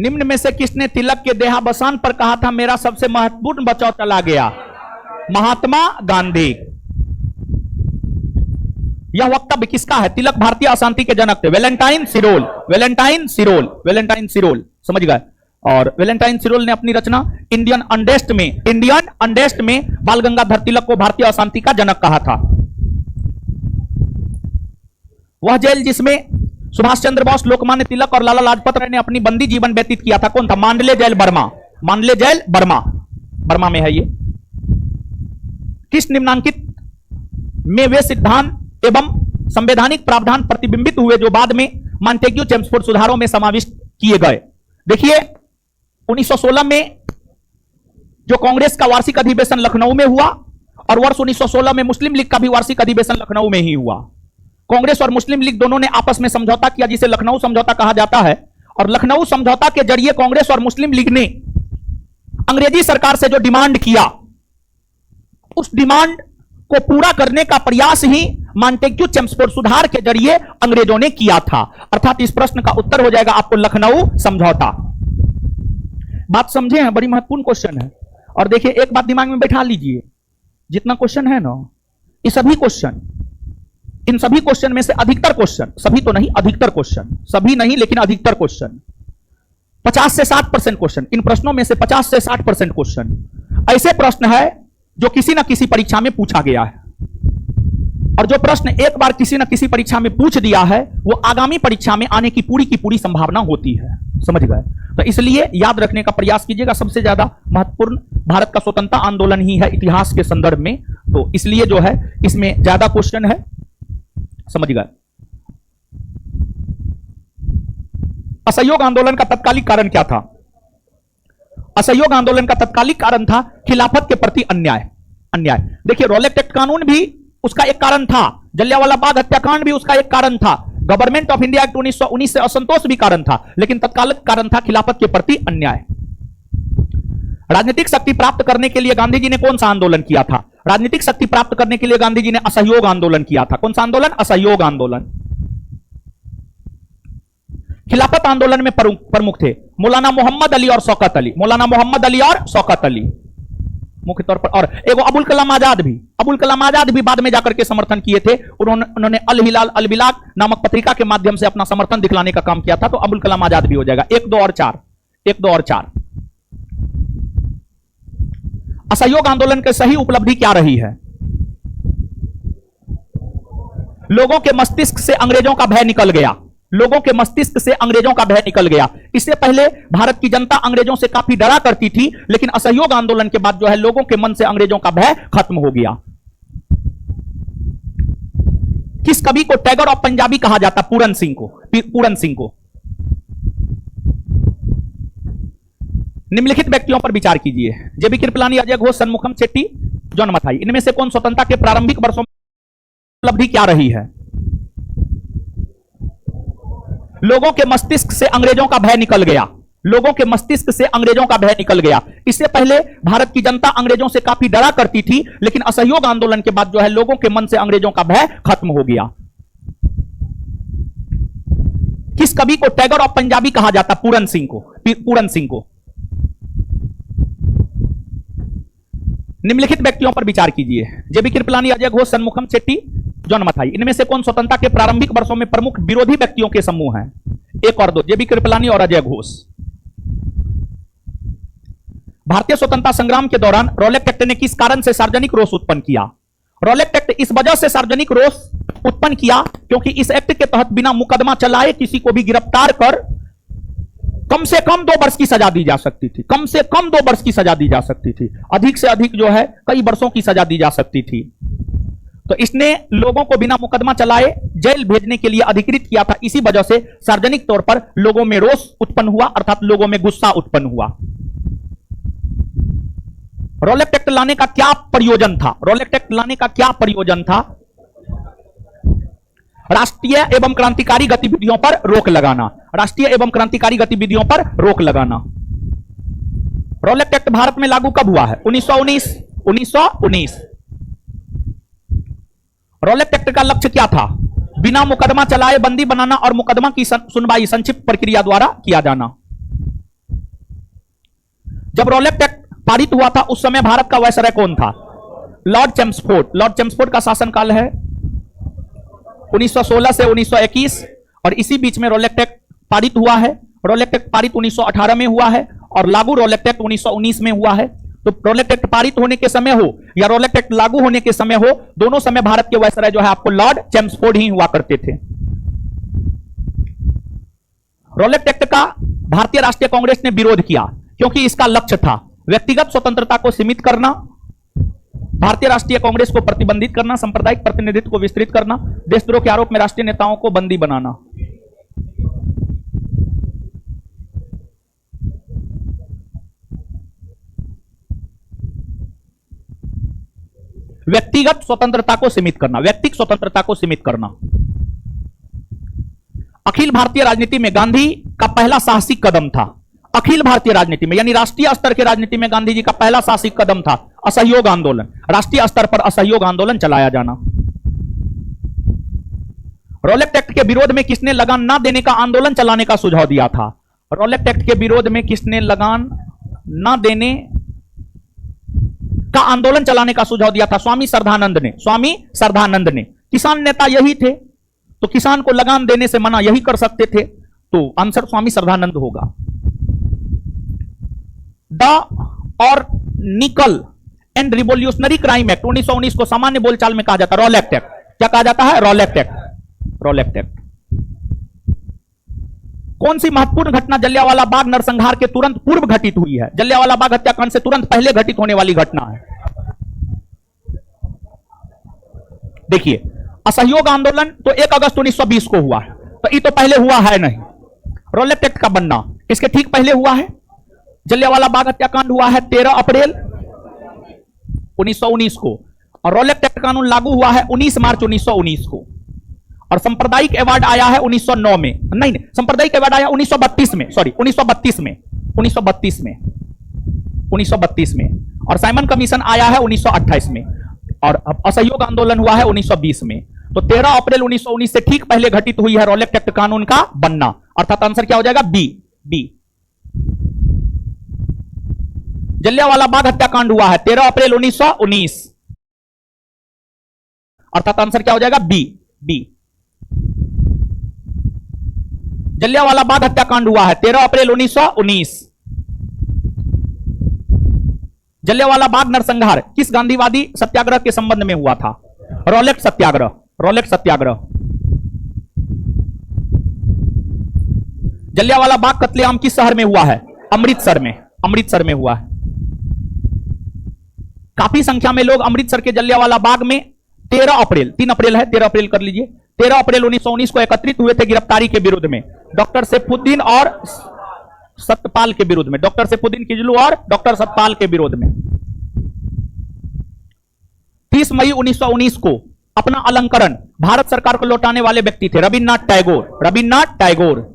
निम्न में से किसने तिलक के देहावसान पर कहा था मेरा सबसे महत्वपूर्ण बचाव चला गया? महात्मा गांधी। यह वक्तव्य किसका है? तिलक भारतीय अशांति के जनक थे, वैलेंटाइन सिरोल। वैलेंटाइन सिरोल, वैलेंटाइन सिरोल, समझ गए। और वैलेंटाइन सिरोल ने अपनी रचना इंडियन अनडेस्ट में बाल गंगाधर तिलक को भारतीय अशांति का जनक कहा था। वह जेल जिसमें सुभाष चंद्र बोस, लोकमान्य तिलक और लाला लाजपत राय ने अपनी बंदी जीवन व्यतीत किया था, कौन था? मांडले जेल बर्मा। मांडले जेल बर्मा, बर्मा में है ये। किस निम्नांकित में वे सिद्धांत एवं संवैधानिक प्रावधान प्रतिबिंबित हुए जो बाद में मॉन्टेग्यू चेम्सफोर्ड सुधारों में समाविष्ट किए गए? देखिए 1916 में जो कांग्रेस का वार्षिक अधिवेशन लखनऊ में हुआ और वर्ष 1916 में मुस्लिम लीग का भी वार्षिक अधिवेशन लखनऊ में ही हुआ। कांग्रेस और मुस्लिम लीग दोनों ने आपस में समझौता किया जिसे लखनऊ समझौता कहा जाता है। और लखनऊ समझौता के जरिए कांग्रेस और मुस्लिम लीग ने अंग्रेजी सरकार से जो डिमांड किया उस डिमांड को पूरा करने का प्रयास ही मॉन्टेग्यू चेम्सफोर्ड सुधार के जरिए अंग्रेजों ने किया था। अर्थात इस प्रश्न का उत्तर हो जाएगा आपको लखनऊ समझौता। बात समझे हैं? बड़ी महत्वपूर्ण क्वेश्चन है। और देखिए एक बात दिमाग में बैठा लीजिए, जितना क्वेश्चन है ना, ये सभी क्वेश्चन, इन सभी क्वेश्चन में से अधिकतर क्वेश्चन, सभी तो नहीं, अधिकतर क्वेश्चन, सभी नहीं लेकिन अधिकतर क्वेश्चन, 50 से 60% क्वेश्चन, इन प्रश्नों में से 50 से 60% क्वेश्चन ऐसे प्रश्न है जो किसी ना किसी परीक्षा में पूछा गया है। और जो प्रश्न एक बार किसी ना किसी परीक्षा में पूछ दिया है वो आगामी परीक्षा में आने की पूरी संभावना होती है, समझ गए। तो इसलिए याद रखने का प्रयास कीजिएगा। सबसे ज्यादा महत्वपूर्ण भारत का स्वतंत्रता आंदोलन ही है इतिहास के संदर्भ में, तो इसलिए जो है इसमें ज्यादा क्वेश्चन है, समझ गए। असहयोग आंदोलन का तत्कालिक कारण क्या था? असहयोग आंदोलन का तत्कालिक कारण था खिलाफत के प्रति अन्याय। देखिए रॉलेट एक्ट कानून भी उसका एक कारण था, जलियांवाला बाग हत्याकांड भी उसका एक कारण था, गवर्नमेंट ऑफ इंडिया एक्ट 1919 से असंतोष भी कारण था, लेकिन तत्कालिक कारण था खिलाफत के प्रति अन्याय। राजनीतिक शक्ति प्राप्त करने के लिए गांधी जी ने कौन सा आंदोलन किया था? राजनीतिक शक्ति प्राप्त करने के लिए गांधी जी ने असहयोग आंदोलन किया था। कौन सा आंदोलन? असहयोग आंदोलन। खिलाफत आंदोलन में प्रमुख थे मौलाना मोहम्मद अली और शौकत अली। मौलाना मोहम्मद अली और शौकत अली मुख्य तौर पर, और एगो अबुल कलाम आजाद भी बाद में जाकर के समर्थन किए थे। उन्होंने अल हिलाल अल बिलाग नामक पत्रिका के माध्यम से अपना समर्थन दिखलाने का काम किया था, तो अबुल कलाम आजाद भी हो जाएगा। 1, 2 और 4। असहयोग आंदोलन की सही उपलब्धि क्या रही है? लोगों के मस्तिष्क से अंग्रेजों का भय निकल गया। लोगों के मस्तिष्क से अंग्रेजों का भय निकल गया। इससे पहले भारत की जनता अंग्रेजों से काफी डरा करती थी, लेकिन असहयोग आंदोलन के बाद जो है लोगों के मन से अंग्रेजों का भय खत्म हो गया। किस कवि को टैगर ऑफ पंजाबी कहा जाता? पूरन सिंह को। निम्नलिखित व्यक्तियों पर विचार कीजिए। जेबी कृपलानी, अजय घोष, सन्मुखम शेट्टी, जॉन मथाई। इनमें से कौन स्वतंत्रता के प्रारंभिक वर्षों में उपलब्धि क्या रही है? लोगों के मस्तिष्क से अंग्रेजों का भय निकल गया। लोगों के मस्तिष्क से अंग्रेजों का भय निकल गया। इससे पहले भारत की जनता अंग्रेजों से काफी डरा करती थी, लेकिन असहयोग आंदोलन के बाद जो है लोगों के मन से अंग्रेजों का भय खत्म हो गया। किस कवि को टैगर ऑफ पंजाबी कहा जाता? पूरन सिंह को। निम्नलिखित व्यक्तियों पर विचार कीजिए। जेबी कृपलानी, अजय घोष, सन्मुखम शेट्टी, जॉन मथाई। इनमें से कौन स्वतंत्रता के प्रारंभिक वर्षों में प्रमुख विरोधी व्यक्तियों के समूह हैं? 1 और 2, जेबी कृपलानी और अजय घोष। भारतीय स्वतंत्रता संग्राम के दौरान रॉलेट एक्ट ने किस कारण से सार्वजनिक रोष उत्पन्न किया? रॉलेट एक्ट इस वजह से सार्वजनिक रोष उत्पन्न किया क्योंकि इस एक्ट के तहत बिना मुकदमा चलाए किसी को भी गिरफ्तार कर कम से कम 2 वर्ष की सजा दी जा सकती थी। कम से कम 2 वर्ष की सजा दी जा सकती थी, अधिक से अधिक जो है कई वर्षों की सजा दी जा सकती थी। तो इसने लोगों को बिना मुकदमा चलाए जेल भेजने के लिए अधिकृत किया था। इसी वजह से सार्वजनिक तौर पर लोगों में रोष उत्पन्न हुआ, अर्थात लोगों में गुस्सा उत्पन्न हुआ। रॉलेट एक्ट लाने का क्या प्रयोजन था? रॉलेट एक्ट लाने का क्या प्रयोजन था? राष्ट्रीय एवं क्रांतिकारी गतिविधियों पर रोक लगाना। राष्ट्रीय एवं क्रांतिकारी गतिविधियों पर रोक लगाना। रॉलेट एक्ट भारत में लागू कब हुआ है? 1919। रॉलेट एक्ट का लक्ष्य क्या था? बिना मुकदमा चलाए बंदी बनाना और मुकदमा की सुनवाई संक्षिप्त प्रक्रिया द्वारा किया जाना। जब रॉलेट एक्ट पारित हुआ था उस समय भारत का वायसराय कौन था? Lord Chelmsford. लॉर्ड चेम्सफोर्ड का शासनकाल है 1916 से 1921 और इसी बीच में रॉलेट एक्ट पारित हुआ है। रॉलेट एक्ट पारित 1918 में हुआ है और लागू रॉलेट एक्ट 1919 में हुआ है। तो रॉलेट एक्ट पारित होने के समय हो या रॉलेट एक्ट लागू होने के समय हो, दोनों समय भारत के वायसराय जो है आपको लॉर्ड चेम्सफोर्ड ही हुआ करते थे। रॉलेट एक्ट का भारतीय राष्ट्रीय कांग्रेस ने विरोध किया क्योंकि इसका लक्ष्य था व्यक्तिगत स्वतंत्रता को सीमित करना, भारतीय राष्ट्रीय कांग्रेस को प्रतिबंधित करना, सांप्रदायिक प्रतिनिधित्व को विस्तृत करना, देशद्रोह के आरोप में राष्ट्रीय नेताओं को बंदी बनाना। व्यक्तिगत स्वतंत्रता को सीमित करना, व्यक्तिगत स्वतंत्रता को सीमित करना। अखिल भारतीय राजनीति में गांधी का पहला साहसिक कदम था। अखिल भारतीय राजनीति में यानी राष्ट्रीय स्तर की राजनीति में गांधी जी का पहला साहसिक कदम था असहयोग आंदोलन, राष्ट्रीय स्तर पर असहयोग आंदोलन चलाया जाना। रॉलेट एक्ट के विरोध में किसने लगान ना देने का आंदोलन चलाने का सुझाव दिया था? रॉलेट एक्ट के विरोध में किसने लगान ना देने का आंदोलन चलाने का सुझाव दिया था? स्वामी श्रद्धानंद ने। स्वामी श्रद्धानंद ने। किसान नेता यही थे तो किसान को लगान देने से मना यही कर सकते थे, तो आंसर स्वामी श्रद्धानंद होगा। द और निकल एंड रिवोल्यूशनरी क्राइम एक्ट 1919 को सामान्य बोलचाल में कहा जाता है रॉलेट एक्ट। क्या कहा जाता है? Rowlatt act. Rowlatt act. कौन सी महत्वपूर्ण घटना जलियांवाला बाग नरसंहार के तुरंत पूर्व घटित हुई है? जलियांवाला बाग हत्याकांड से तुरंत पहले घटित होने वाली घटना है। देखिए, असहयोग आंदोलन तो 1 अगस्त 1920 को हुआ है, तो ये तो पहले हुआ है नहीं। रॉलेट एक्ट का बनना इसके ठीक पहले हुआ है। जलियांवाला बाग हत्याकांड हुआ है 13 अप्रैल 1919 को और रॉलेट एक्ट कानून लागू हुआ है 19 मार्च 1919 को और सांप्रदायिक अवार्ड आया है 1909 में। नहीं, सांप्रदायिक अवार्ड आया 1932 में, सॉरी 1932 में, 1932 में, 1932 में और साइमन कमीशन आया है 1928 में और असहयोग आंदोलन हुआ है 1920 में। तो 13 अप्रैल 1919 से ठीक पहले घटित हुई है रॉलेट एक्ट कानून का बनना, अर्थात आंसर क्या हो जाएगा? बी। बी। जलियांवाला बाग हत्याकांड हुआ है 13 अप्रैल 1919, अर्थात आंसर क्या हो जाएगा? बी। बी। जलियांवाला बाग हत्याकांड हुआ है 13 अप्रैल 1919। जलियांवाला बाग नरसंहार किस गांधीवादी सत्याग्रह के संबंध में हुआ था? रॉलेट सत्याग्रह। रॉलेट सत्याग्रह। जलियांवाला बाग कत्लेआम किस शहर में हुआ है? अमृतसर में। अमृतसर में हुआ है। काफी संख्या में लोग अमृतसर के जलियांवाला बाग में 13 अप्रैल, 3 अप्रैल है, 13 अप्रैल कर लीजिए, 13 अप्रैल 1919 को एकत्रित हुए थे गिरफ्तारी के विरोध में, डॉक्टर सैफुद्दीन और सत्यपाल के विरोध में, डॉक्टर सैफुद्दीन किजलू और डॉक्टर सत्यपाल के विरोध में। 30 मई 1919 को अपना अलंकरण भारत सरकार को लौटाने वाले व्यक्ति थे रविन्द्रनाथ टैगोर। रविन्द्रनाथ टैगोर।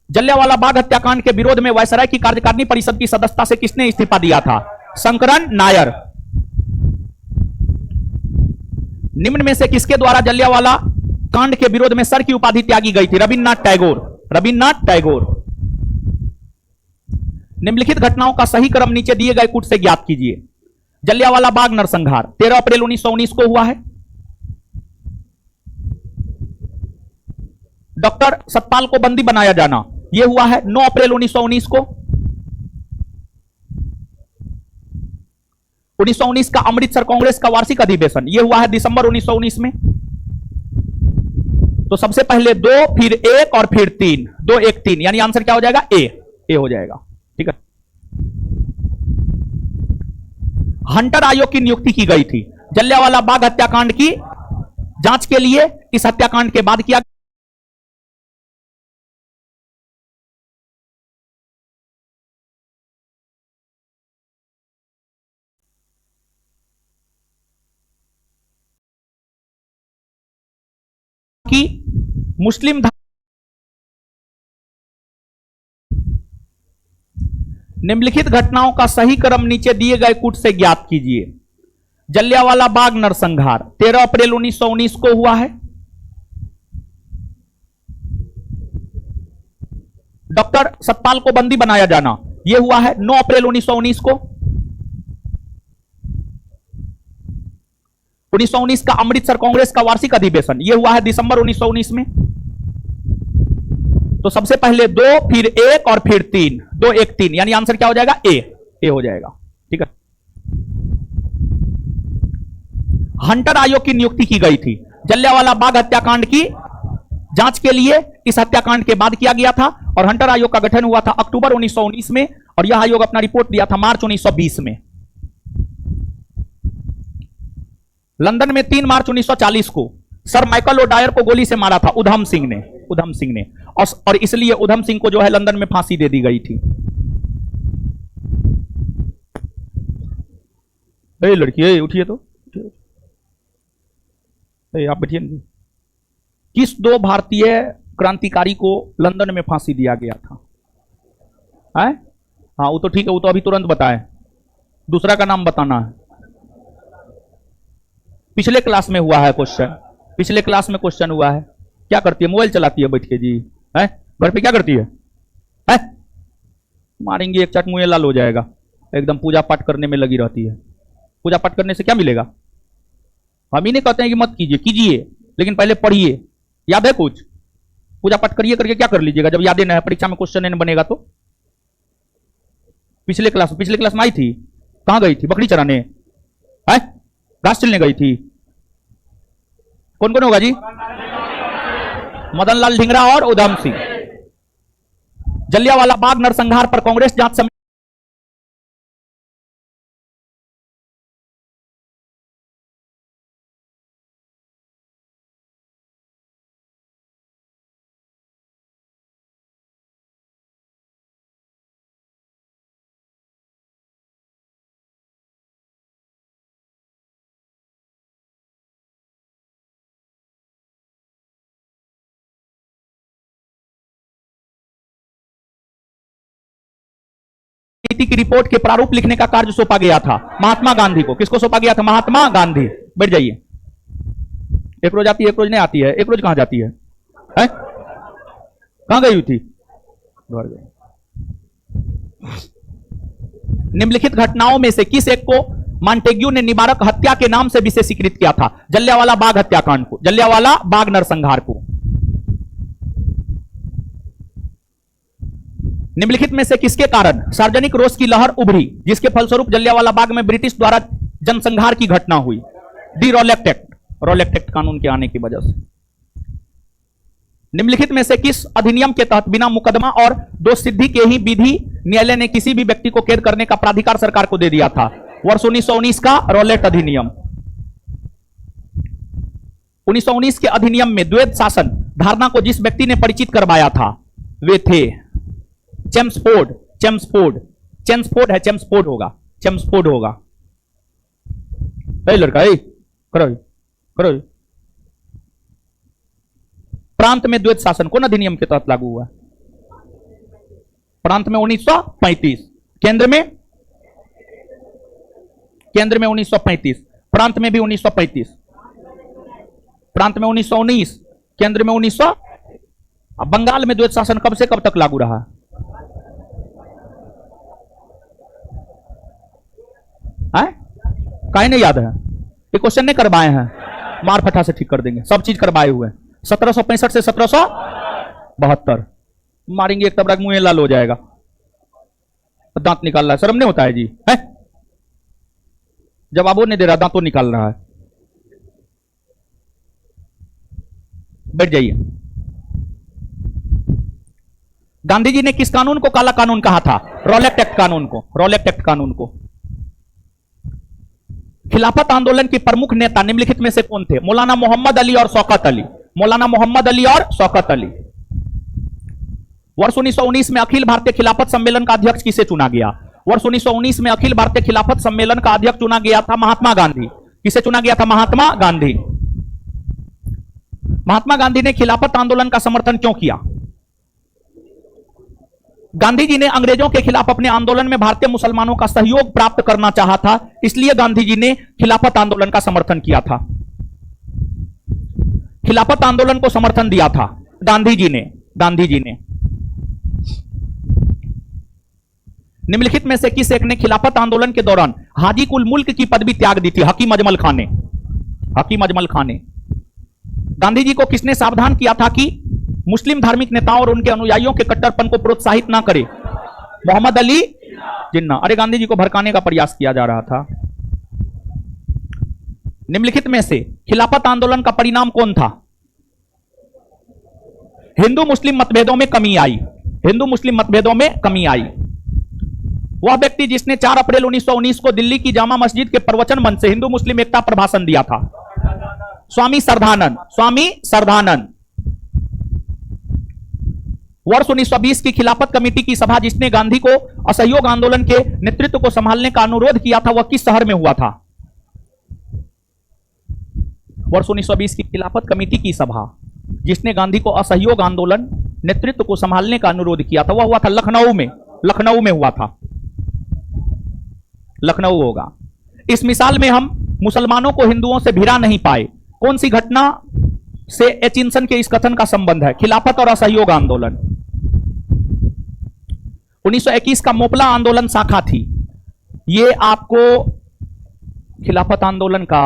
जलियांवाला बाग हत्याकांड के विरोध में वायसराय की कार्यकारिणी परिषद की सदस्यता से किसने इस्तीफा दिया था? शंकरन नायर। निम्न में से किसके द्वारा जलियांवाला कांड के विरोध में सर की उपाधि त्यागी गई थी? रविन्द्रनाथ टैगोर। रविन्द्रनाथ टैगोर। निम्नलिखित घटनाओं का सही क्रम नीचे दिए गए कूट से ज्ञात कीजिए। जलियांवाला बाग नरसंहार 13 अप्रैल 1919 को हुआ है। डॉक्टर सतपाल को बंदी बनाया जाना यह हुआ है 9 अप्रैल 1919 को। 1919 का अमृतसर कांग्रेस का वार्षिक अधिवेशन यह हुआ है दिसंबर 1919 में। तो सबसे पहले 2, फिर 1 और फिर 3, 2 1 3, यानी आंसर क्या हो जाएगा? ए। ए हो जाएगा। ठीक है। हंटर आयोग की नियुक्ति की गई थी जलियांवाला बाग हत्याकांड की जांच के लिए। इस हत्याकांड के बाद किया कि मुस्लिम निम्नलिखित घटनाओं का सही क्रम नीचे दिए गए कूट से ज्ञात कीजिए। जलियांवाला बाग नरसंहार 13 अप्रैल 1919 को हुआ है। डॉक्टर सतपाल को बंदी बनाया जाना, यह हुआ है 9 अप्रैल 1919 को। 1919 का अमृतसर कांग्रेस का वार्षिक अधिवेशन यह हुआ है दिसंबर 1919 में। तो सबसे पहले 2, फिर 1 और फिर 3, 2 1 3, यानी आंसर क्या हो जाएगा? ए हो जाएगा। ठीक है। हंटर आयोग की नियुक्ति की गई थी जलियांवाला बाग हत्याकांड की जांच के लिए, इस हत्याकांड के बाद किया गया था। और हंटर आयोग का गठन हुआ था अक्टूबर 1919 में और यह आयोग अपना रिपोर्ट दिया था मार्च 1920 में। लंदन में 3 मार्च 1940 को सर माइकल ओडायर को गोली से मारा था उधम सिंह ने और इसलिए उधम सिंह को जो है लंदन में फांसी दे दी गई थी। लड़की उठिए तो, आप बैठिए। किस 2 भारतीय क्रांतिकारी को लंदन में फांसी दिया गया था? है? हाँ वो तो ठीक है, वो तो अभी तुरंत बताए। दूसरा का नाम बताना है। पिछले क्लास में हुआ है क्वेश्चन, पिछले क्लास में क्वेश्चन हुआ है। क्या करती है? मोबाइल चलाती है बैठ के जी। है? घर पे क्या करती है? मारेंगे एक चट, मुंह लाल हो जाएगा। एकदम पूजा पाठ करने में लगी रहती है। पूजा पाठ करने से क्या मिलेगा? हम ही नहीं कहते हैं कि मत कीजिए, कीजिए, लेकिन पहले पढ़िए। याद है कुछ? पूजा पाठ करिए, करके क्या कर लीजिएगा जब याद नहीं है, परीक्षा में क्वेश्चन नहीं बनेगा तो। पिछले क्लास में आई थी, कहां गई थी? बकरी चराने? है? घास चलने गई थी? कौन कौन होगा जी? मदन लाल ढींगरा और उधम सिंह। जलियांवाला बाग नरसंहार पर कांग्रेस जांच समिति की रिपोर्ट के प्रारूप लिखने का कार्य सौंपा गया था महात्मा गांधी को। किसको सौंपा गया था? महात्मा गांधी। बैठ जाइए। एक रोज आती है, एक रोज नहीं आती है। एक रोज कहां जाती है? कहां गई हुई थी? घर गई। निम्नलिखित घटनाओं में से किस एक को मॉन्टेग्यू ने निवारक हत्या के नाम से विशेषीकृत किया था? जलियांवाला बाग हत्याकांड को, जलियांवाला बाग नरसंहार को। निम्नलिखित में से किसके कारण सार्वजनिक रोष की लहर उभरी जिसके फलस्वरूप जलियांवाला बाग में ब्रिटिश द्वारा जनसंहार की घटना हुई? D Rowlatt act, Rowlatt act कानून के आने की वजह से। निम्नलिखित में से किस अधिनियम के तहत बिना मुकदमा और दोष सिद्धि के ही विधि न्यायालय ने किसी भी व्यक्ति को कैद करने का प्राधिकार सरकार को दे दिया था? वर्ष 1919 का रॉलेट अधिनियम। 1919 के अधिनियम में द्वैध शासन धारणा को जिस व्यक्ति ने परिचित करवाया था वे थे चेम्सफोर्ड है, चेम्सफोर्ड होगा। लड़का करो। प्रांत में द्वैध शासन कौन अधिनियम के तहत लागू हुआ? प्रांत में 1935, केंद्र में 1935, प्रांत में भी 1935, प्रांत में 1919, केंद्र में 1900। अब बंगाल में द्वैध शासन कब से कब तक लागू रहा? काहे नहीं याद है? ये क्वेश्चन नहीं करवाए हैं, मार फटा से ठीक कर देंगे। सब चीज करवाए हुए। 1765 से 1772 मारेंगे एक तबरक, मुंह लाल हो जाएगा। दांत निकाल रहा है, शर्म नहीं होता है जी? है? जवाबों नहीं दे रहा, दांतों निकाल रहा है। बैठ जाइए। गांधी जी ने किस कानून को काला कानून कहा था? रॉलेट एक्ट कानून को। खिलाफत आंदोलन के प्रमुख नेता निम्नलिखित में से कौन थे? मौलाना मोहम्मद अली और शौकत अली। वर्ष 1919 में अखिल भारतीय खिलाफत सम्मेलन का अध्यक्ष किसे चुना गया? वर्ष 1919 में अखिल भारतीय खिलाफत सम्मेलन का अध्यक्ष चुना गया था महात्मा गांधी। किसे चुना गया था? महात्मा गांधी। महात्मा गांधी ने खिलाफत आंदोलन का समर्थन क्यों किया? गांधी जी ने अंग्रेजों के खिलाफ अपने आंदोलन में भारतीय मुसलमानों का सहयोग प्राप्त करना चाहा था, इसलिए गांधी जी ने खिलाफत आंदोलन का समर्थन किया था। खिलाफत आंदोलन को समर्थन दिया था गांधी जी ने। निम्नलिखित में से किस एक ने खिलाफत आंदोलन के दौरान हाजी कुल मुल्क की पदवी त्याग दी थी? हकीम अजमल खान ने। हकीम अजमल खान ने। गांधी जी को किसने सावधान किया था कि मुस्लिम धार्मिक नेताओं और उनके अनुयायियों के कट्टरपन को प्रोत्साहित ना करे? मोहम्मद अली जिन्ना। अरे गांधी जी को भड़काने का प्रयास किया जा रहा था। निम्नलिखित में से खिलाफत आंदोलन का परिणाम कौन था? हिंदू मुस्लिम मतभेदों में कमी आई। हिंदू मुस्लिम मतभेदों में कमी आई। वह व्यक्ति जिसने 4 अप्रैल 1919 को दिल्ली की जामा मस्जिद के प्रवचन मंच से हिंदू मुस्लिम एकता पर भाषण दिया था? स्वामी श्रद्धानंद। स्वामी श्रद्धानंद। वर्ष 1920 की खिलाफत कमेटी की सभा जिसने गांधी को असहयोग आंदोलन के नेतृत्व को संभालने का अनुरोध किया था, वह किस शहर में हुआ था? वर्ष 1920 की खिलाफत कमेटी की सभा जिसने गांधी को असहयोग आंदोलन नेतृत्व को संभालने का अनुरोध किया था, वह हुआ था लखनऊ में। लखनऊ में हुआ था। लखनऊ होगा। इस मिसाल में हम मुसलमानों को हिंदुओं से भिड़ा नहीं पाए। कौन सी घटना से एचिंसन के इस कथन का संबंध है? खिलाफत और असहयोग आंदोलन। 1921 का मोपला आंदोलन शाखा थी। यह आपको खिलाफत आंदोलन का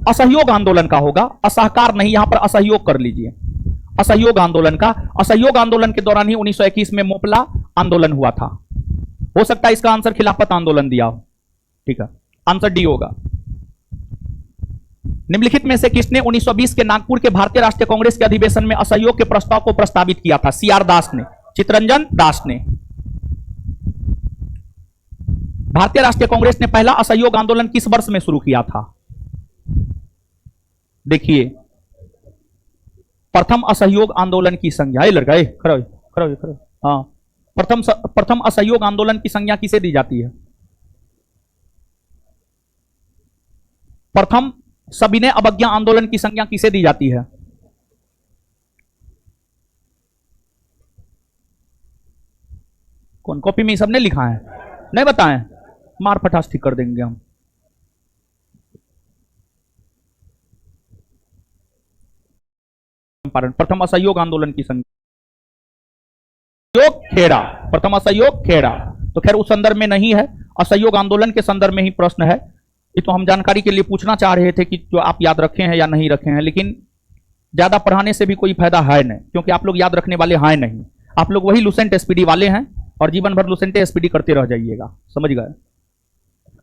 असहयोग आंदोलन का होगा, असहकार नहीं, यहां पर असहयोग कर लीजिए। असहयोग आंदोलन का। असहयोग आंदोलन के दौरान ही 1921 में मोपला आंदोलन हुआ था। हो सकता है इसका आंसर खिलाफत आंदोलन दिया हो। ठीक है, आंसर डी होगा। निम्नलिखित में से किसने 1920 के नागपुर के भारतीय राष्ट्रीय कांग्रेस के अधिवेशन में असहयोग के प्रस्ताव को प्रस्तावित किया था? सीआर दास ने। चितरंजन दास ने। भारतीय राष्ट्रीय कांग्रेस ने पहला असहयोग आंदोलन किस वर्ष में शुरू किया था? देखिए, प्रथम असहयोग आंदोलन की संज्ञा, लड़का खड़ो। हाँ, प्रथम असहयोग आंदोलन की संज्ञा किसे दी जाती है? प्रथम सविनय अवज्ञा आंदोलन की संज्ञा किसे दी जाती है? कौन? कॉपी में सबने लिखा है? नहीं बताएं, मार फटास ठीक कर देंगे हम। प्रथम असहयोग आंदोलन की संज्ञा खेड़ा। प्रथम असहयोग खेड़ा। तो खैर उस संदर्भ में नहीं है, असहयोग आंदोलन के संदर्भ में ही प्रश्न है। ये तो हम जानकारी के लिए पूछना चाह रहे थे कि जो आप याद रखे हैं या नहीं रखे हैं, लेकिन ज्यादा पढ़ाने से भी कोई फायदा है नहीं, क्योंकि आप लोग याद रखने वाले हैं नहीं। आप लोग वही लुसेंट एसपीडी वाले हैं और जीवन भर लुसेंट एसपीडी करते रह जाइएगा। समझ गए?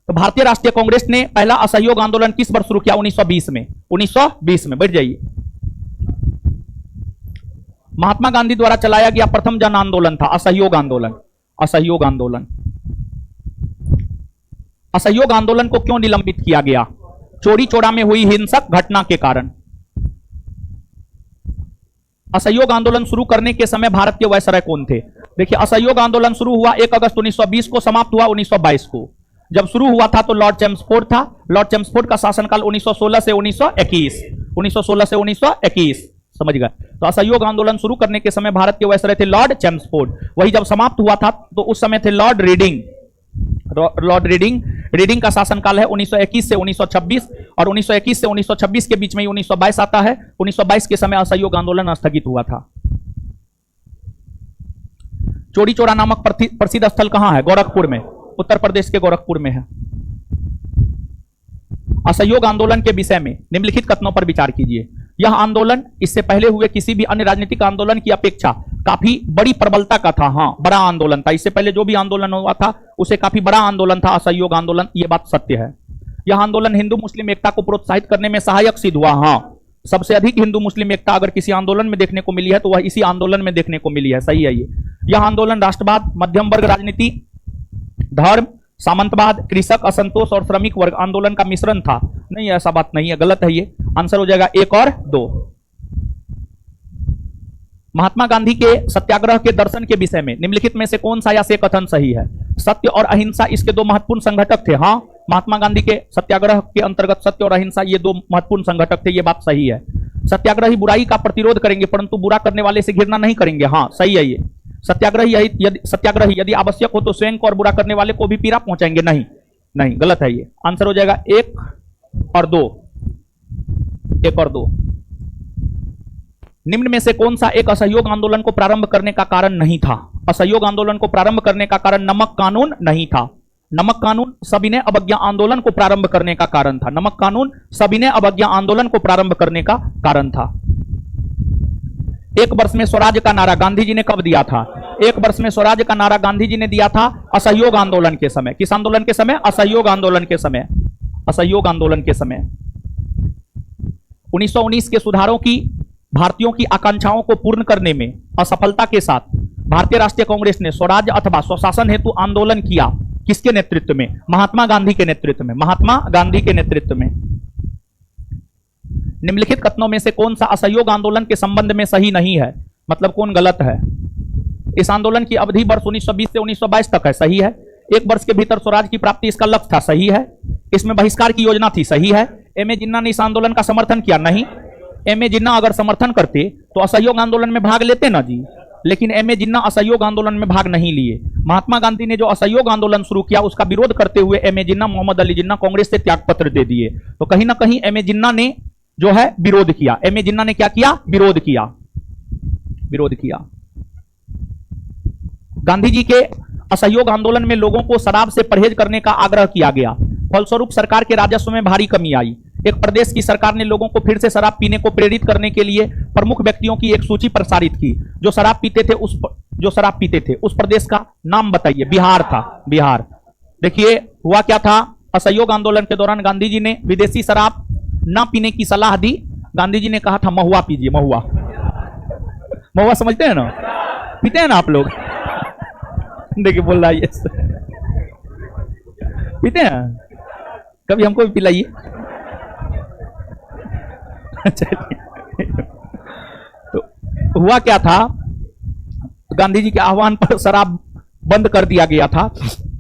तो भारतीय राष्ट्रीय कांग्रेस ने पहला असहयोग आंदोलन किस वर्ष शुरू किया? 1920 में। 1920 में। बैठ जाइए। महात्मा गांधी द्वारा चलाया गया प्रथम जन आंदोलन था असहयोग आंदोलन। असहयोग आंदोलन। असहयोग आंदोलन को क्यों निलंबित किया गया? चोरी चौरा में हुई हिंसक घटना के कारण। असहयोग आंदोलन शुरू करने के समय भारत के वायसराय कौन थे? देखिए, असहयोग आंदोलन शुरू हुआ 1 अगस्त 1920 को, समाप्त हुआ 1922 को। जब शुरू हुआ था तो लॉर्ड चेम्सफोर्ड था। लॉर्ड चेम्सफोर्ड का शासनकाल 1916 से 1921। 1916 से 1921। समझ गए? तो असहयोग आंदोलन शुरू करने के समय भारत के वायसराय थे लॉर्ड चेम्सफोर्ड। वही जब समाप्त हुआ था तो उस समय थे Lord reading. Lord reading. Reading का शासनकाल है 1921 से 1926 और 1921 से 1926 के बीच में 1922 आता है। 1922 के समय असहयोग आंदोलन स्थगित हुआ था। चोरी चौरा नामक प्रसिद्ध स्थल कहां है? गोरखपुर में। उत्तर प्रदेश के गोरखपुर में है। असहयोग आंदोलन के विषय में निम्नलिखित कथनों पर विचार कीजिए। यह आंदोलन इससे पहले हुए किसी भी अन्य राजनीतिक आंदोलन की अपेक्षा काफी बड़ी प्रबलता का था। हाँ, बड़ा आंदोलन था। इससे पहले जो भी आंदोलन हुआ था उसे काफी बड़ा आंदोलन था असहयोग आंदोलन। यह बात सत्य है। यह आंदोलन हिंदू मुस्लिम एकता को प्रोत्साहित करने में सहायक सिद्ध हुआ। हाँ, सबसे अधिक हिंदू मुस्लिम एकता अगर किसी आंदोलन में देखने को मिली है तो वह इसी आंदोलन में देखने को मिली है। सही है ये। यह आंदोलन राष्ट्रवाद, मध्यम वर्ग राजनीति, धर्म, सामंतवाद, कृषक असंतोष और श्रमिक वर्ग आंदोलन का मिश्रण था। नहीं, ऐसा बात नहीं है, गलत है ये। आंसर हो जाएगा 1 और 2। महात्मा गांधी के सत्याग्रह के दर्शन के विषय में निम्नलिखित में से कौन सा या से कथन सही है? सत्य और अहिंसा इसके 2 महत्वपूर्ण संघटक थे। हाँ, महात्मा गांधी के सत्याग्रह के अंतर्गत सत्य और अहिंसा ये 2 महत्वपूर्ण संघटक थे। ये बात सही है। सत्याग्रही बुराई का प्रतिरोध करेंगे परंतु बुरा करने वाले से घृणा नहीं करेंगे। हाँ, सही है ये। सत्याग्रही यदि आवश्यक हो तो स्वयं को और बुरा करने वाले को भी पीड़ा पहुंचाएंगे। नहीं, नहीं, गलत है ये। आंसर हो जाएगा 1 और 2। 1 और 2। निम्न में से कौन सा एक असहयोग आंदोलन को प्रारंभ करने का कारण नहीं था? असहयोग आंदोलन को प्रारंभ करने का कारण नमक कानून नहीं था। नमक कानून सविनय अवज्ञा आंदोलन को प्रारंभ करने का कारण था। नमक कानून सविनय अवज्ञा आंदोलन को प्रारंभ करने का कारण था। एक वर्ष में स्वराज का नारा गांधी जी ने कब दिया था? एक वर्ष में स्वराज का नारा गांधी जी ने दिया था असहयोग आंदोलन के समय। किस आंदोलन के समय? असहयोग आंदोलन के समय। असहयोग आंदोलन के समय 1919 के सुधारों की भारतीयों की आकांक्षाओं को पूर्ण करने में असफलता के साथ भारतीय राष्ट्रीय कांग्रेस ने स्वराज अथवा स्वशासन हेतु आंदोलन किया। किसके नेतृत्व में? महात्मा गांधी के नेतृत्व में। महात्मा गांधी के नेतृत्व में। निम्नलिखित कथनों में से कौन सा असहयोग आंदोलन के संबंध में सही नहीं है? मतलब कौन गलत है? इस आंदोलन की अवधि वर्ष 1920 से 1922 तक है, सही है। एक वर्ष के भीतर स्वराज की प्राप्ति इसका लक्ष्य था, सही है। इसमें बहिष्कार की योजना थी, सही है। एम ए जिन्ना ने इस आंदोलन का समर्थन किया, नहीं। एम ए जिन्ना अगर समर्थन करते तो असहयोग आंदोलन में भाग लेते ना जी, लेकिन एम ए जिन्ना असहयोग आंदोलन में भाग नहीं लिए। महात्मा गांधी ने जो असहयोग आंदोलन शुरू किया उसका विरोध करते हुए एम ए जिन्ना, मोहम्मद अली जिन्ना कांग्रेस से त्यागपत्र दे दिए। तो कहीं ना कहीं एम ए जिन्ना ने जो है विरोध किया। एम ए जिन्ना ने क्या किया? विरोध किया। विरोध किया। गांधी जी के असहयोग आंदोलन में लोगों को शराब से परहेज करने का आग्रह किया गया। फलस्वरूप सरकार के राजस्व में भारी कमी आई। एक प्रदेश की सरकार ने लोगों को फिर से शराब पीने को प्रेरित करने के लिए प्रमुख व्यक्तियों की एक सूची प्रसारित की जो शराब पीते थे। उस प्रदेश का नाम बताइए। बिहार था, बिहार। देखिए हुआ क्या था, असहयोग आंदोलन के दौरान गांधी जी ने विदेशी शराब ना पीने की सलाह दी। गांधी जी ने कहा था महुआ पीजिए, महुआ। महुआ समझते हैं ना? पीते हैं ना आप लोग? देखिए बोल रहा है पीते हैं, कभी हमको भी पिलाइए। तो हुआ क्या था, गांधी जी के आह्वान पर शराब बंद कर दिया गया था।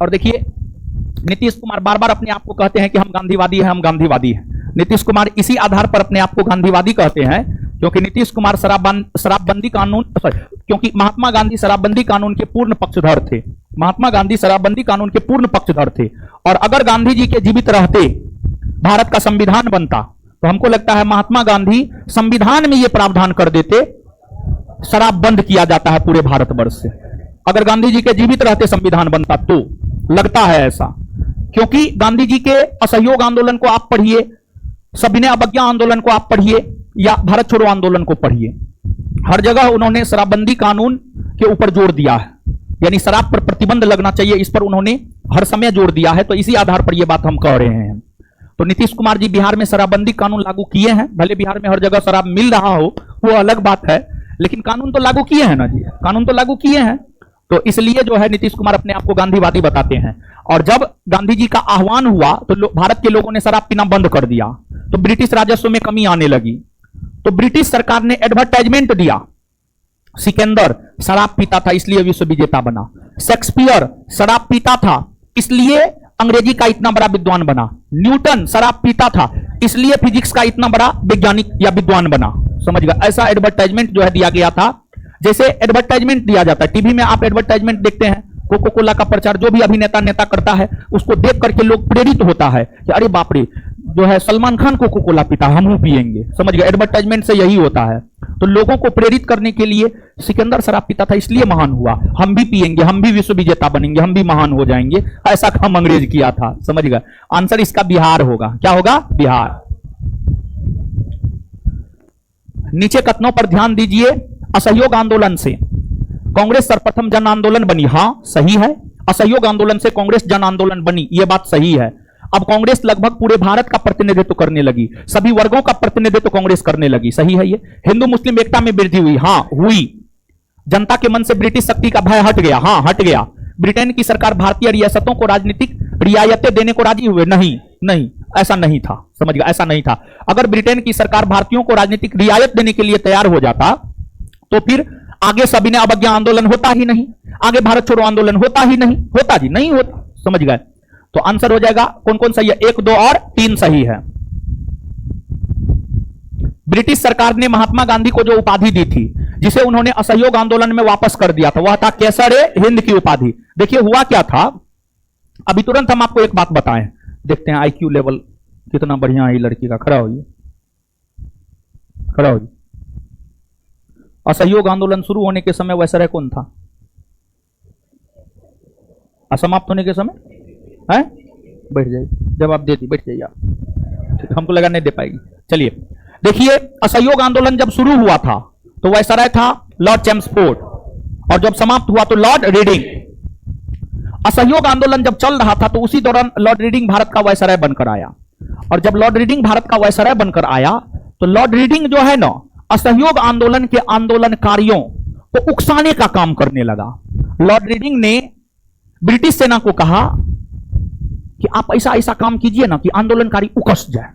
और देखिए नीतीश कुमार बार बार अपने आप को कहते हैं कि हम गांधीवादी हैं, हम गांधीवादी हैं। नीतीश कुमार इसी आधार पर अपने आप को गांधीवादी कहते हैं क्योंकि नीतीश कुमार शराबबंदी कानून, क्योंकि महात्मा गांधी शराबबंदी कानून के पूर्ण पक्षधर थे। महात्मा गांधी शराबबंदी कानून के पूर्ण पक्षधर थे। और अगर गांधी जी के जीवित रहते भारत का संविधान बनता तो हमको लगता है महात्मा गांधी संविधान में यह प्रावधान कर देते, शराब बंद किया जाता है पूरे भारतवर्ष से। अगर गांधी जी के जीवित रहते संविधान बनता तो लगता है ऐसा, क्योंकि गांधी जी के असहयोग आंदोलन को आप पढ़िए, सविनय अवज्ञा आंदोलन को आप पढ़िए या भारत छोड़ो आंदोलन को पढ़िए, हर जगह उन्होंने शराबबंदी कानून के ऊपर जोर दिया है। यानी शराब पर प्रतिबंध लगना चाहिए, इस पर उन्होंने हर समय जोर दिया है। तो इसी आधार पर यह बात हम कह रहे हैं। तो नीतीश कुमार जी बिहार में शराबबंदी कानून लागू किए हैं। भले बिहार में हर जगह शराब मिल रहा हो वो अलग बात है, लेकिन कानून तो लागू किए हैं ना जी, कानून तो लागू किए हैं। तो इसलिए जो है नीतीश कुमार अपने आप को गांधीवादी बताते हैं। और जब गांधी जी का आह्वान हुआ तो भारत के लोगों ने शराब पीना बंद कर दिया, तो ब्रिटिश राजस्व में कमी आने लगी। तो ब्रिटिश सरकार ने एडवर्टाइजमेंट दिया, सिकंदर शराब पीता था इसलिए विश्व विजेता बना, शेक्सपियर शराब पीता था इसलिए अंग्रेजी का इतना बड़ा विद्वान बना, न्यूटन शराब पीता था इसलिए फिजिक्स का इतना बड़ा वैज्ञानिक या विद्वान बना। समझ गया? ऐसा एडवर्टाइजमेंट जो है दिया गया था। जैसे एडवर्टाइजमेंट दिया जाता है टीवी में, आप एडवर्टाइजमेंट देखते हैं, कोको कोला का प्रचार जो भी अभिनेता नेता करता है उसको देख करके लोग प्रेरित होता है कि अरे बाप रे, जो है सलमान खान कोको कोला पीता, हम पिएंगे। समझ गए? एडवर्टाइजमेंट से यही होता है। तो लोगों को प्रेरित करने के लिए सिकंदर शराब पीता था इसलिए महान हुआ, हम भी पिएंगे, हम भी विश्व विजेता बनेंगे, हम भी महान हो जाएंगे, ऐसा काम अंग्रेज किया था। समझ गए? आंसर इसका बिहार होगा। क्या होगा? बिहार। नीचे कथनों पर ध्यान दीजिए। असहयोग आंदोलन से कांग्रेस सर्वप्रथम जन आंदोलन बनी, हां सही है। असहयोग आंदोलन से कांग्रेस जन आंदोलन बनी, यह बात सही है। अब कांग्रेस लगभग पूरे भारत का प्रतिनिधित्व करने लगी, सभी वर्गों का प्रतिनिधित्व कांग्रेस करने लगी, सही है ये। हिंदू मुस्लिम एकता में वृद्धि हुई, हां हुई। जनता के मन से ब्रिटिश शक्ति का भय हट गया, हां हट गया। ब्रिटेन की सरकार भारतीय रियासतों को राजनीतिक रियायतें देने को राजी हुए, नहीं नहीं, ऐसा नहीं था। समझ गया? ऐसा नहीं था। अगर ब्रिटेन की सरकार भारतीयों को राजनीतिक रियायत देने के लिए तैयार हो जाता तो फिर आगे सविनय अवज्ञा आंदोलन होता ही नहीं, आगे भारत छोड़ो आंदोलन होता ही नहीं, होता जी नहीं होता। समझ गए? तो आंसर हो जाएगा कौन कौन सही है? 1, 2 और 3 सही है। ब्रिटिश सरकार ने महात्मा गांधी को जो उपाधि दी थी, जिसे उन्होंने असहयोग आंदोलन में वापस कर दिया था, वह था केसर हिंद की उपाधि। देखिए हुआ क्या था, अभी तुरंत हम आपको एक बात बताएं। देखते हैं आईक्यू लेवल कितना बढ़िया है लड़की का। खड़ा होइए, खड़ा होइए। असहयोग आंदोलन शुरू होने के समय वैसराय कौन था? असमाप्त होने के समय है, बैठ जाइए, जवाब दे दी, बैठ जाइए आप, हमको लगा नहीं दे पाएगी। चलिए देखिए, असहयोग आंदोलन जब शुरू हुआ था तो वायसराय था लॉर्ड चेम्सफोर्ड, और जब समाप्त हुआ तो लॉर्ड रीडिंग। असहयोग आंदोलन जब चल रहा था तो उसी दौरान लॉर्ड रीडिंग भारत का वायसराय बनकर आया, और जब लॉर्ड रीडिंग भारत का वायसराय बनकर आया तो लॉर्ड रीडिंग जो है ना, असहयोग आंदोलन के आंदोलनकारियों को उकसाने का काम करने लगा। लॉर्ड रीडिंग ने ब्रिटिश सेना को कहा कि आप ऐसा ऐसा काम कीजिए ना कि आंदोलनकारी उकस जाए,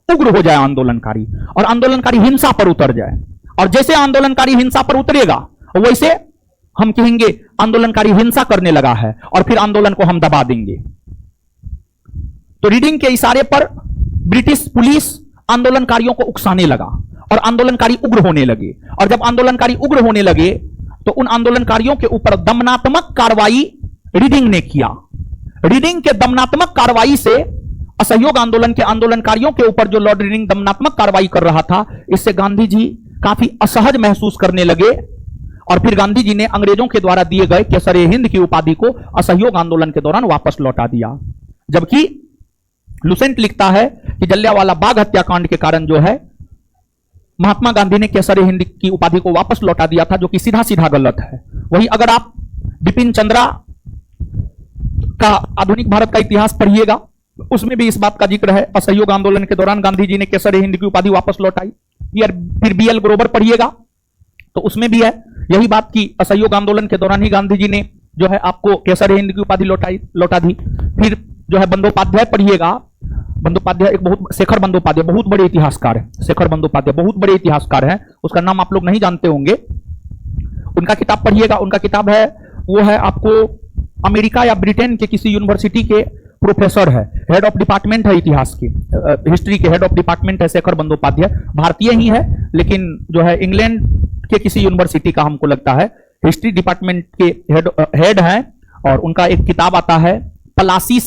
उग्र हो जाए आंदोलनकारी, और आंदोलनकारी हिंसा पर उतर जाए, और जैसे आंदोलनकारी हिंसा पर उतरेगा वैसे हम कहेंगे आंदोलनकारी हिंसा करने लगा है, और फिर आंदोलन को हम दबा देंगे। तो रीडिंग के इशारे पर ब्रिटिश पुलिस आंदोलनकारियों को उकसाने लगा और आंदोलनकारी उग्र होने लगे, और जब आंदोलनकारी उग्र होने लगे तो उन आंदोलनकारियों के ऊपर दमनात्मक कार्रवाई रीडिंग ने किया। रीडिंग के दमनात्मक कार्रवाई से असहयोग आंदोलन के आंदोलनकारियों के ऊपर जो लॉर्ड रीडिंग दमनात्मक कार्रवाई कर रहा था, इससे गांधी जी काफी असहज महसूस करने लगे, और फिर गांधी जी ने अंग्रेजों के द्वारा दिए गए केसरे हिंद की उपाधि को असहयोग आंदोलन के दौरान वापस लौटा दिया। जबकि लुसेंट लिखता है कि जलियांवाला बाग हत्याकांड के कारण जो है महात्मा गांधी ने केसरे हिंद की उपाधि को वापस लौटा दिया था, जो कि सीधा सीधा गलत है। वही अगर आप बिपिन चंद्रा का आधुनिक भारत का इतिहास पढ़िएगा, उसमें भी इस बात का जिक्र है, असहयोग आंदोलन के दौरान गांधी जी ने केसरे हिंद की उपाधि वापस लौटाई। फिर बीएल ग्रोवर पढ़िएगा तो उसमें भी है यही बात कि असहयोग आंदोलन के दौरान ही गांधी जी ने जो है आपको केसरे हिंद की उपाधि लौटा दी। फिर जो है बंदोपाध्याय पढ़िएगा, बंदोपाध्याय एक बहुत, शेखर बंदोपाध्याय बहुत बड़े इतिहासकार हैं, शेखर बंदोपाध्याय बहुत बड़े इतिहासकार हैं, उसका नाम आप लोग नहीं जानते होंगे। उनका किताब पढ़िएगा, उनका किताब है वो है आपको अमेरिका या ब्रिटेन के किसी यूनिवर्सिटी के प्रोफेसर है, हेड ऑफ डिपार्टमेंट है इतिहास की, हिस्ट्री के हेड ऑफ डिपार्टमेंट है शेखर बंदोपाध्याय। भारतीय ही है लेकिन जो है इंग्लैंड के किसी यूनिवर्सिटी का हमको लगता है हिस्ट्री डिपार्टमेंट के हेड हैं, और उनका एक किताब आता है पलासी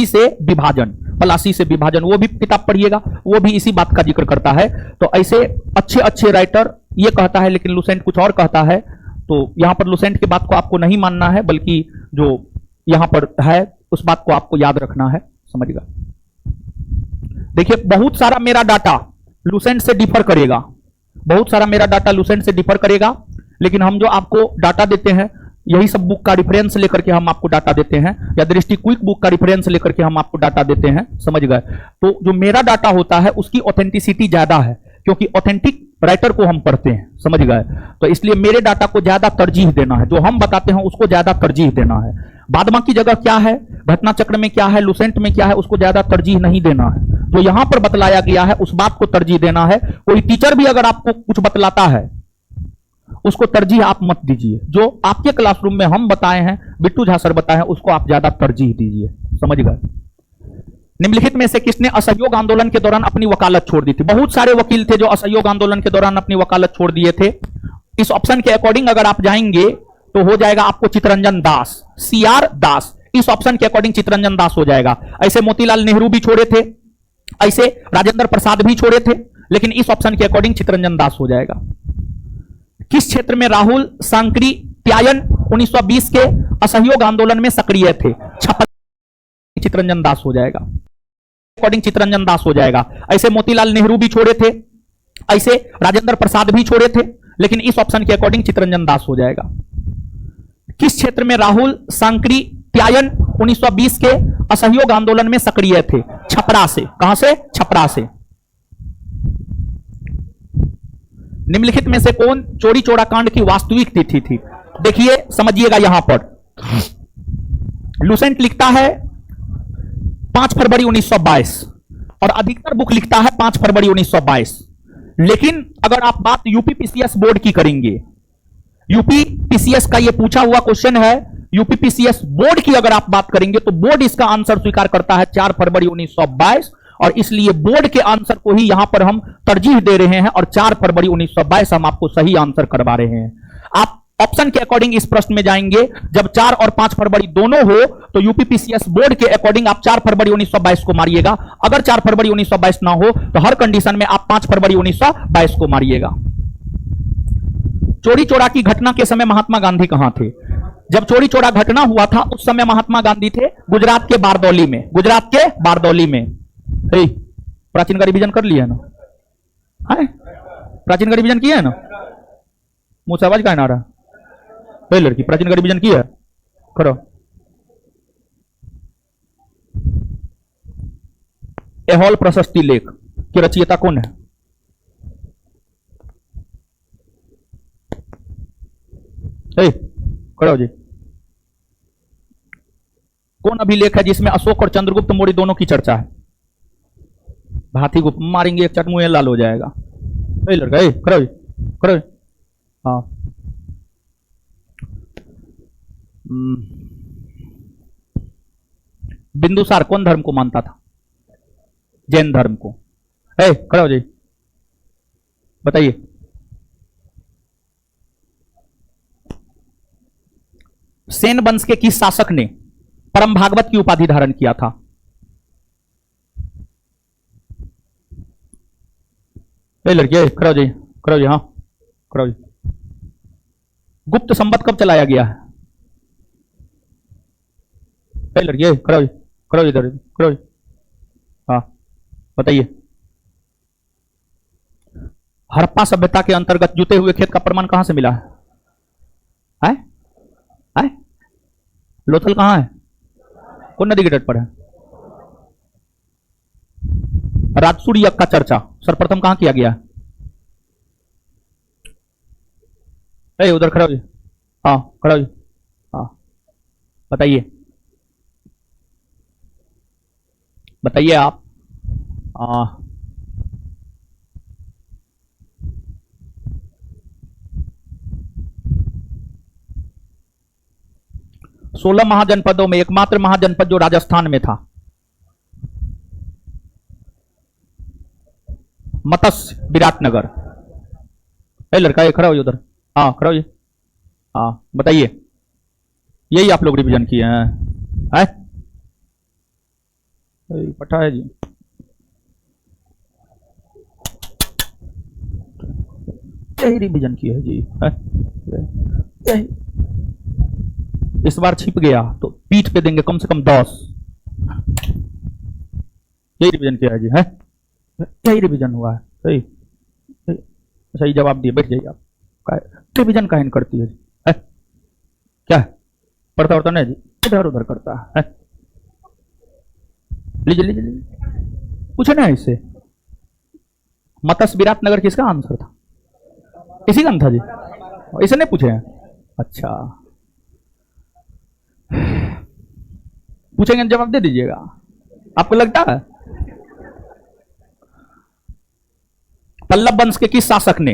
से विभाजन, वो भी किताब पढ़िएगा, वो भी इसी बात का जिक्र करता है। तो ऐसे अच्छे अच्छे राइटर ये कहता है, लेकिन लुसेंट कुछ और कहता है। तो यहां पर लुसेंट की बात को आपको नहीं मानना है, बल्कि जो यहां पर है उस बात को आपको याद रखना है, समझिएगा। देखिए बहुत सारा मेरा डाटा लुसेंट से डिफर करेगा, बहुत सारा मेरा डाटा लुसेंट से डिफर करेगा, लेकिन हम जो आपको डाटा देते हैं यही सब बुक का रिफरेंस लेकर के हम आपको डाटा देते हैं, या दृष्टि क्विक बुक का रिफरेंस लेकर के हम आपको डाटा देते हैं, समझ गए। तो जो मेरा डाटा होता है उसकी ऑथेंटिसिटी ज्यादा है, क्योंकि ऑथेंटिक राइटर को हम पढ़ते हैं, समझ गए। तो इसलिए मेरे डाटा को ज्यादा तरजीह देना है, जो हम बताते हैं उसको ज्यादा तरजीह देना है। बाद बाकी जगह क्या है, घटना चक्र में क्या है, लुसेंट में क्या है, उसको ज्यादा तरजीह नहीं देना है। जो यहां पर बतलाया गया है उस बात को तरजीह देना है। कोई टीचर भी अगर आपको कुछ बतलाता है उसको तरजीह आप मत दीजिए, जो आपके क्लासरूम में हम बताए हैं, बिट्टू झा सर बताए हैं, उसको आप ज्यादा तरजीह दीजिए, समझ गए। निम्नलिखित में से किसने असहयोग आंदोलन के दौरान अपनी वकालत छोड़ दी थी? बहुत सारे वकील थे जो असहयोग आंदोलन के दौरान अपनी वकालत छोड़ दिए थे। इस ऑप्शन के अकॉर्डिंग अगर आप जाएंगे तो हो जाएगा आपको चित्तरंजन दास, सीआर दास, इस ऑप्शन के अकॉर्डिंग चित्तरंजन दास हो जाएगा। ऐसे मोतीलाल नेहरू भी छोड़े थे, ऐसे राजेंद्र प्रसाद भी छोड़े थे, लेकिन इस ऑप्शन के अकॉर्डिंग चित्तरंजन दास हो जाएगा। किस क्षेत्र में राहुल सांकरी प्यायन 1920 के असहयोग आंदोलन में सक्रिय थे? छपरा, चित्तरंजन दास हो जाएगा, अकॉर्डिंग चित्तरंजन दास हो जाएगा। ऐसे मोतीलाल नेहरू भी छोड़े थे, ऐसे राजेंद्र प्रसाद भी छोड़े थे, लेकिन इस ऑप्शन के अकॉर्डिंग चित्तरंजन दास हो जाएगा। किस क्षेत्र में राहुल सांकरी प्यायन 1920 के असहयोग आंदोलन में सक्रिय थे? छपरा से। कहां से? छपरा से। निम्नलिखित में से कौन चोरी चोरा कांड की वास्तविक तिथि थी? देखिए समझिएगा, यहां पर लुसेंट लिखता है 5 फरवरी 1922 और अधिकतर बुक लिखता है 5 फरवरी 1922। लेकिन अगर आप बात यूपी पीसीएस बोर्ड की करेंगे, यूपी पीसीएस का यह पूछा हुआ क्वेश्चन है, यूपी पीसीएस बोर्ड की अगर आप बात करेंगे तो बोर्ड इसका आंसर स्वीकार करता है 4 फरवरी 1922, और इसलिए बोर्ड के आंसर को ही यहां पर हम तरजीह दे रहे हैं और 4 फरवरी 1922 हम आपको सही आंसर करवा रहे हैं। आप ऑप्शन के अकॉर्डिंग इस प्रश्न में जाएंगे, जब 4 और 5 फरवरी दोनों हो तो यूपीपीसीएस बोर्ड के अकॉर्डिंग आप 4 फरवरी 1922 को मारिएगा। अगर 4 फरवरी 1922 ना हो तो हर कंडीशन में आप 5 फरवरी 1922 को मारिएगा। चोरी चोरा की घटना के समय महात्मा गांधी कहां थे? जब चोरी चोरा घटना हुआ था उस समय महात्मा गांधी थे गुजरात के बारदौली में, गुजरात के बारदौली में। प्राचीन का रिवीजन कर लिया ना? है प्राचीन का रिवीजन किया है ना? मुंह से आवाज का ना रहा? लड़की प्राचीन का रिवीजन किया है? करो। एहॉल प्रशस्ति लेख की रचयिता कौन है? करो जी। कौन अभिलेख है जिसमें अशोक और चंद्रगुप्त मौर्य दोनों की चर्चा है? हाथी को मारेंगे एक चट मुंह लाल हो जाएगा। लड़का करो जी, करो जी। हाँ बिंदुसार कौन धर्म को मानता था? जैन धर्म को। करो जी, बताइए। सेन वंश के किस शासक ने परम भागवत की उपाधि धारण किया था? लड़के करो जी, करो जी। हाँ करो जी। गुप्त संवत कब चलाया गया है? लड़के करो जी, करो जी, करो जी। हाँ बताइए। हड़प्पा सभ्यता के अंतर्गत जुते हुए खेत का प्रमाण कहां से मिला है? लोथल कहां है? कौन नदी के तट पर है? राजसूय यज्ञ का चर्चा सर्वप्रथम कहां किया गया है? उधर खड़ा हो जी। हाँ खड़ा हो जी। हाँ बताइए, बताइए आप। 16 महाजनपदों में एकमात्र महाजनपद जो राजस्थान में था, मत्स्य विराटनगर। लड़का ये खड़ा हो उधर। हाँ खड़ा हो। हाँ बताइए, यही आप लोग रिवीजन किए हैं? पता है जी। यही रिवीजन किया है जी। यही इस बार छिप गया तो पीठ पे देंगे कम से कम 10। यही रिवीजन किया है जी। यही रिवीजन हुआ है। सही सही जवाब दिए। बैठ जाइए आप। रिवीजन काहे करती है जी? क्या है? पढ़ता उड़ता नहीं जी, इधर उधर करता है। लीजिए लीजिए लीजिए, पूछे ना इससे। मत्स्य विराटनगर किसका आंसर था? इसी का था जी। इसे नहीं पूछे हैं? अच्छा पूछेंगे जवाब दे दीजिएगा। आपको लगता है? पल्लव वंश के किस शासक ने